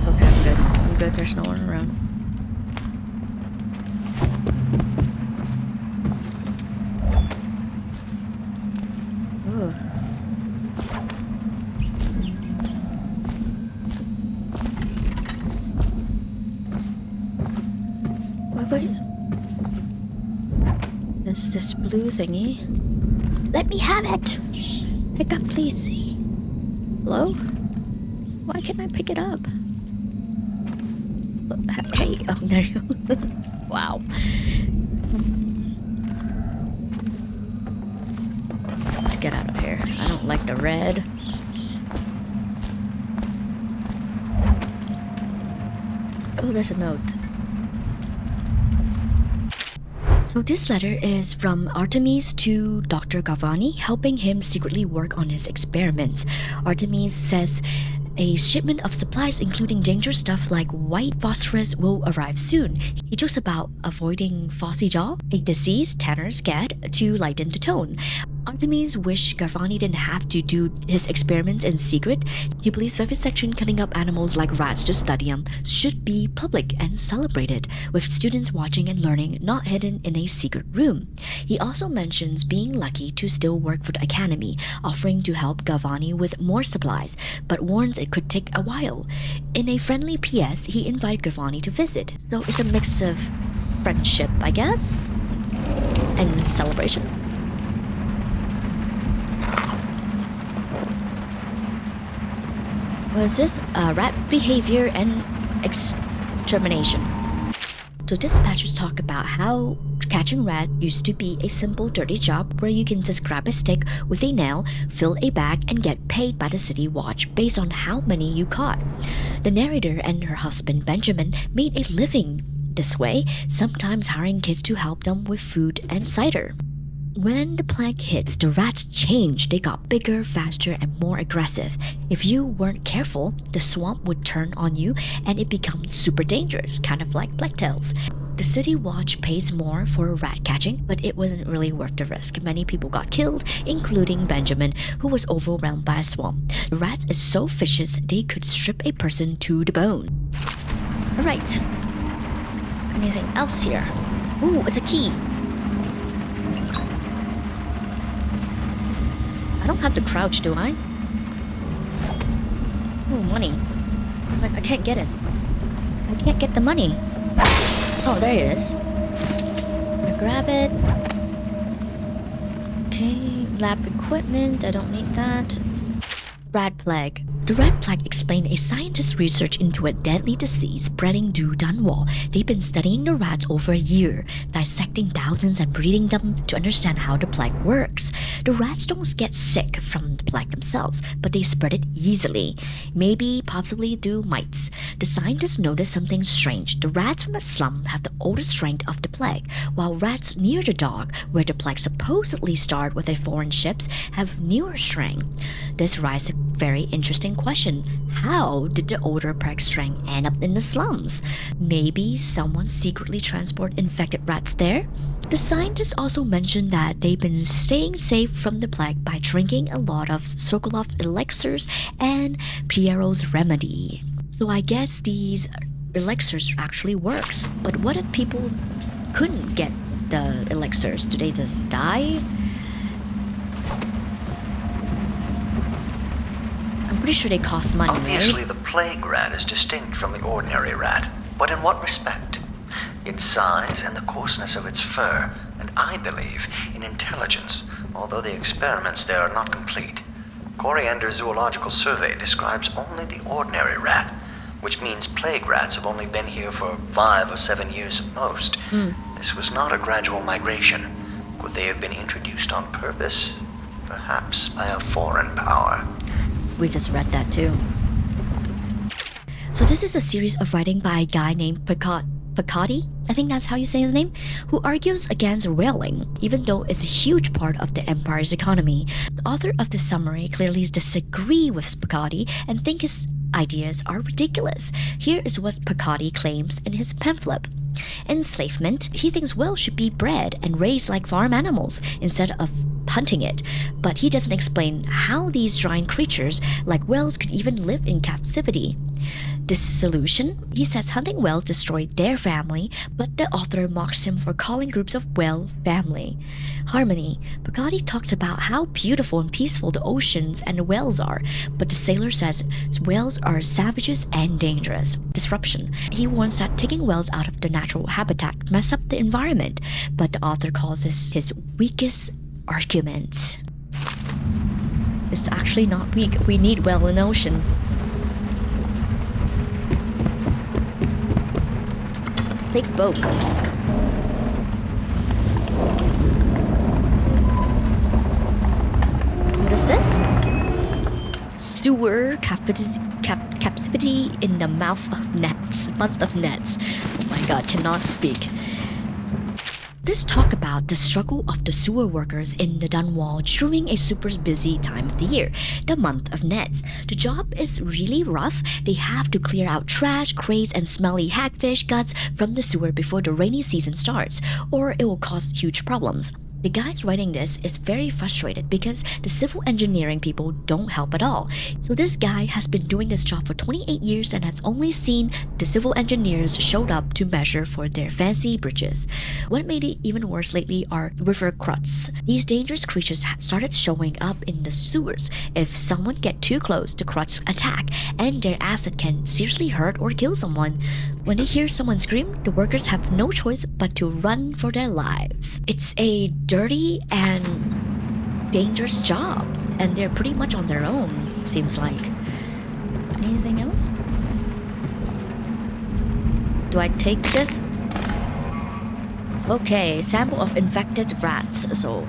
Okay, I'm good. There's no one around. Ooh. Wait. There's this blue thingy. Let me have it! Pick up, please. Hello? Why can't I pick it up? Hey, oh, there you go. Wow. Let's get out of here. I don't like the red. Oh, there's a note. So this letter is from Artemis to Dr. Galvani, helping him secretly work on his experiments. Artemis says a shipment of supplies including dangerous stuff like white phosphorus will arrive soon. He jokes about avoiding Jaw, a disease tanners get to lighten the tone. Artemis wished Galvani didn't have to do his experiments in secret. He believes Vivisection cutting up animals like rats to study them should be public and celebrated, with students watching and learning, not hidden in a secret room. He also mentions being lucky to still work for the Academy, offering to help Galvani with more supplies, but warns it could take a while. In a friendly PS, he invited Galvani to visit, so it's a mix of friendship, I guess, and celebration. Was this rat behavior and extermination? So dispatchers talk about how catching rat used to be a simple dirty job where you can just grab a stick with a nail, fill a bag, and get paid by the city watch based on how many you caught. The narrator and her husband Benjamin made a living this way, sometimes hiring kids to help them with food and cider. When the plague hits, the rats changed. They got bigger, faster, and more aggressive. If you weren't careful, the swamp would turn on you and it becomes super dangerous, kind of like blacktails. The city watch pays more for rat catching, but it wasn't really worth the risk. Many people got killed, including Benjamin, who was overwhelmed by a swamp. The rats is so vicious they could strip a person to the bone. Alright. Anything else here? Ooh, it's a key. I don't have to crouch, do I? Ooh, money. I can't get it. I can't get the money. Oh, there it is. I grab it. Okay, lab equipment. I don't need that. Rat plague. The rat plague explained a scientist's research into a deadly disease spreading due Dunwall. They've been studying the rats over a year, dissecting thousands and breeding them to understand how the plague works. The rats don't get sick from the plague themselves, but they spread it easily. Maybe, possibly due mites. The scientists noticed something strange. The rats from the slum have the oldest strength of the plague, while rats near the dock, where the plague supposedly started with a foreign ships, have newer strength. This raises a very interesting question. How did the older plague strength end up in the slums? Maybe someone secretly transported infected rats there? The scientists also mentioned that they've been staying safe from the plague by drinking a lot of Sokolov elixirs and Piero's remedy. So I guess these elixirs actually works. But what if people couldn't get the elixirs? Do they just die? I'm pretty sure they cost money,
Obviously,
right?
the plague rat is distinct from the ordinary rat. But in what respect? Its size and the coarseness of its fur, and I believe in intelligence, although the experiments there are not complete. Coriander's zoological survey describes only the ordinary rat, which means plague rats have only been here for 5 or 7 years at most. This was not a gradual migration. Could they have been introduced on purpose? Perhaps by a foreign power.
We just read that too. So this is a series of writing by a guy named Picotti, I think that's how you say his name, who argues against whaling, even though it's a huge part of the Empire's economy. The author of this summary clearly disagrees with Picotti and think his ideas are ridiculous. Here is what Picotti claims in his pamphlet. Enslavement, he thinks whales should be bred and raised like farm animals instead of hunting it, but he doesn't explain how these giant creatures like whales could even live in captivity. Dissolution, he says hunting whales destroyed their family, but the author mocks him for calling groups of whale family. Harmony, Picotti talks about how beautiful and peaceful the oceans and the whales are, but the sailor says whales are savages and dangerous. Disruption, he warns that taking whales out of their natural habitat mess up the environment, but the author calls this his weakest argument. It's actually not weak. We need whale in the ocean. Big boat. What is this? Sewer captivity in the month of nets. Oh my god, cannot speak. This talk about the struggle of the sewer workers in the Dunwall during a super busy time of the year, the month of nets. The job is really rough. They have to clear out trash, crates, and smelly hagfish guts from the sewer before the rainy season starts, or it will cause huge problems. The guys writing this is very frustrated because the civil engineering people don't help at all. So this guy has been doing this job for 28 years and has only seen the civil engineers showed up to measure for their fancy bridges. What made it even worse lately are river kruts. These dangerous creatures started showing up in the sewers. If someone gets too close, the kruts attack, and their acid can seriously hurt or kill someone. When they hear someone scream, the workers have no choice but to run for their lives. It's a dirty and dangerous job, and they're pretty much on their own, seems like. Anything else? Do I take this? Okay, sample of infected rats. So,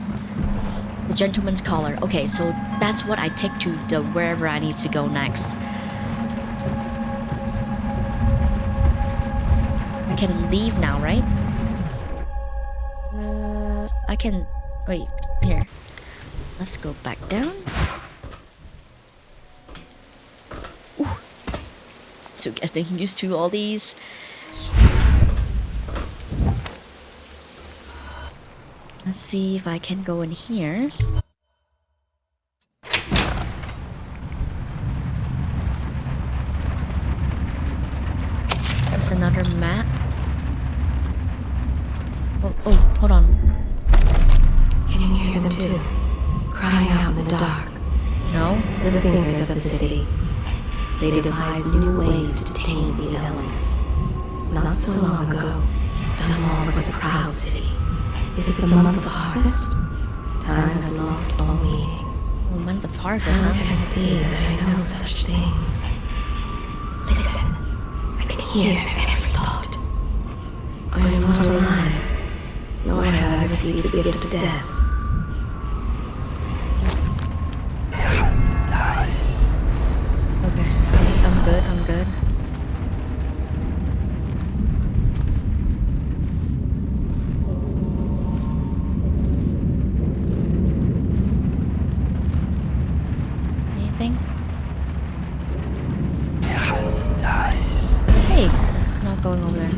the gentleman's collar. Okay, so that's what I take to the wherever I need to go next. I can leave now, right? I can... Wait, here. Let's go back down. Ooh. So getting used to all these. Let's see if I can go in here. There's another map. Oh,
Oh, hold on.
Can you hear them too? Crying out in the dark.
No?
The thinkers of the city. They devised new ways to tame the elements. Not so long ago, Dunwall was a proud city. Is it the month of harvest? Time has lost all meaning.
Oh, month of harvest,
How
huh?
can it be that I know such things? Listen, I can hear their every thought. I am not alive, nor have I received the gift of death.
Okay, I'm good, I'm good. Anything? Hey, I'm not going over there.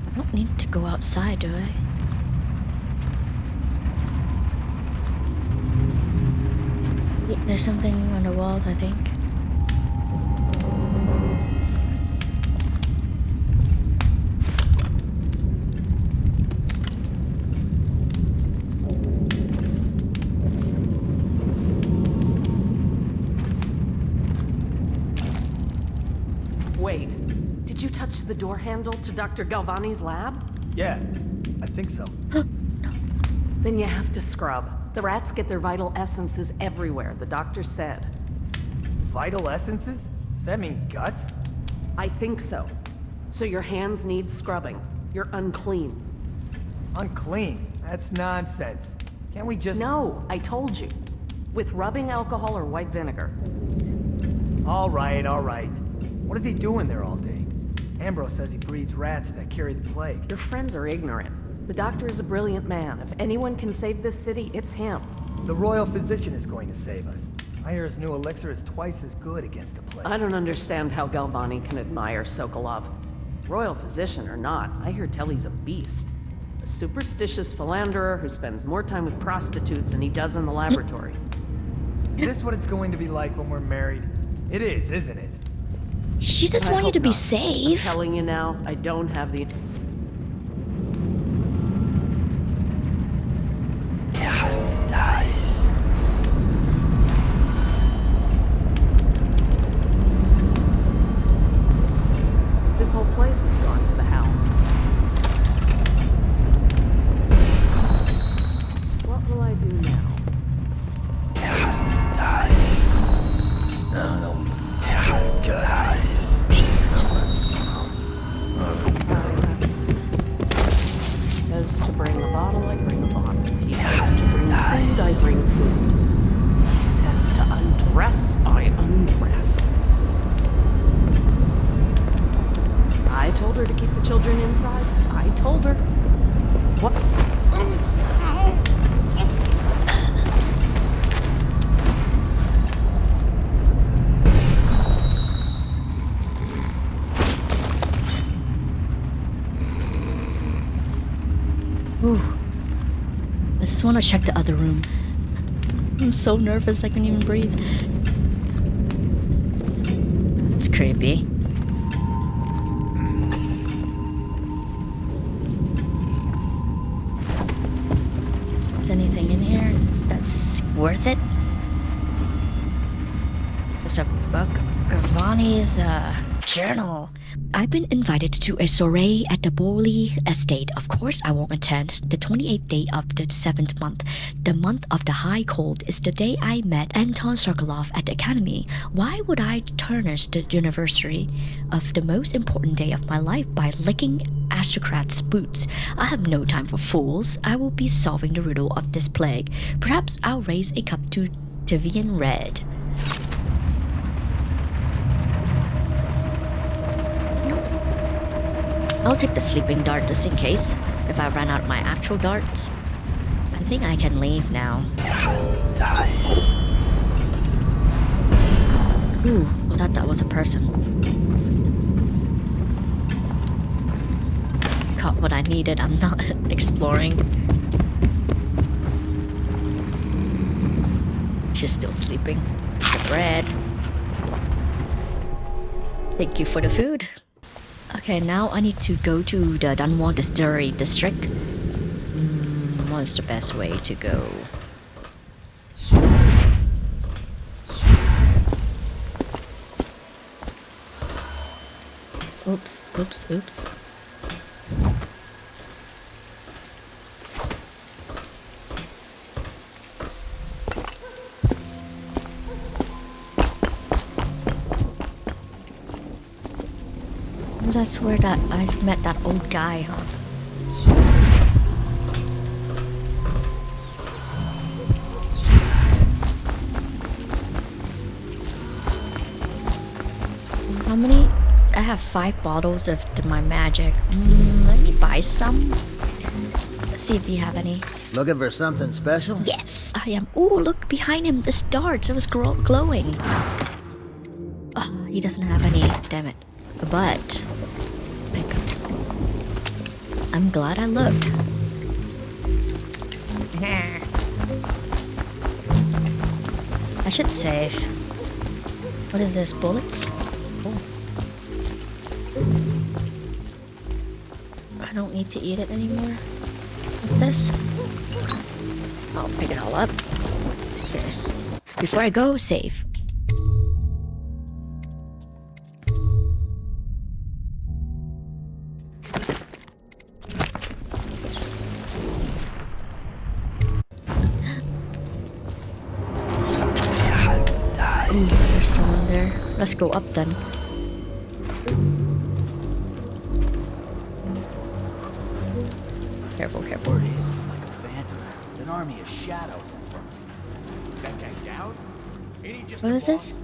I don't need to go outside, do I? There's something on the walls, I think.
Wait, did you touch the door handle to Dr. Galvani's lab?
Yeah, I think so.
Then you have to scrub. The rats get their vital essences everywhere, the doctor said.
Vital essences? Does that mean guts?
I think so. So your hands need scrubbing. You're unclean.
Unclean? That's nonsense. Can't we just...
No, I told you. With rubbing alcohol or white vinegar.
All right, all right. What is he doing there all day? Ambrose says he breeds rats that carry the plague.
Your friends are ignorant. The doctor is a brilliant man. If anyone can save this city, it's him.
The royal physician is going to save us. I hear his new elixir is twice as good against the plague.
I don't understand how Galvani can admire Sokolov. Royal physician or not, I hear tell he's a beast. A superstitious philanderer who spends more time with prostitutes than he does in the laboratory.
Is this what it's going to be like when we're married? It is, isn't it?
She just wants you to be safe.
I'm telling you now, I don't have the... This whole place is gone to the hounds. What will I do now? He says to bring a bottle, I bring a bottle. He says to bring food, I bring food. He says to undress, I undress. I told her to keep the children inside. I told her. What?
Ooh. I just want to check the other room. I'm so nervous I can't even breathe. It's creepy. Is anything in here that's worth it? There's a book. Galvani's journal. I've been invited to a soiree at the Bowley estate. Of course I won't attend. The 28th day of the 7th month. The month of the high cold is the day I met Anton Sokolov at the academy. Why would I tarnish the anniversary of the most important day of my life by licking aristocrats' boots? I have no time for fools. I will be solving the riddle of this plague. Perhaps I'll raise a cup to Tivian Red. I'll take the sleeping dart just in case, if I run out of my actual darts. I think I can leave now. Ooh, I thought that was a person. Caught what I needed, I'm not exploring. She's still sleeping. The bread. Thank you for the food. Okay, now I need to go to the Dunwall Distillery District. What is the best way to go? Oops, oops, oops. That's where that I met that old guy, huh? How many? I have 5 bottles of my magic. Let me buy some. Let's see if you have any.
Looking for something special?
Yes, I am. Ooh, look behind him. The stars. It was glowing. Oh, he doesn't have any. Damn it. But I'm glad I looked. I should save. What is this? Bullets? Oh. I don't need to eat it anymore. What's this? I'll pick it all up. Here. Before I go, save. There's someone there. Let's go up then. Careful, careful.
Word is, he's like a phantom with an army of shadows in front of him. That guy Daud?
What is this?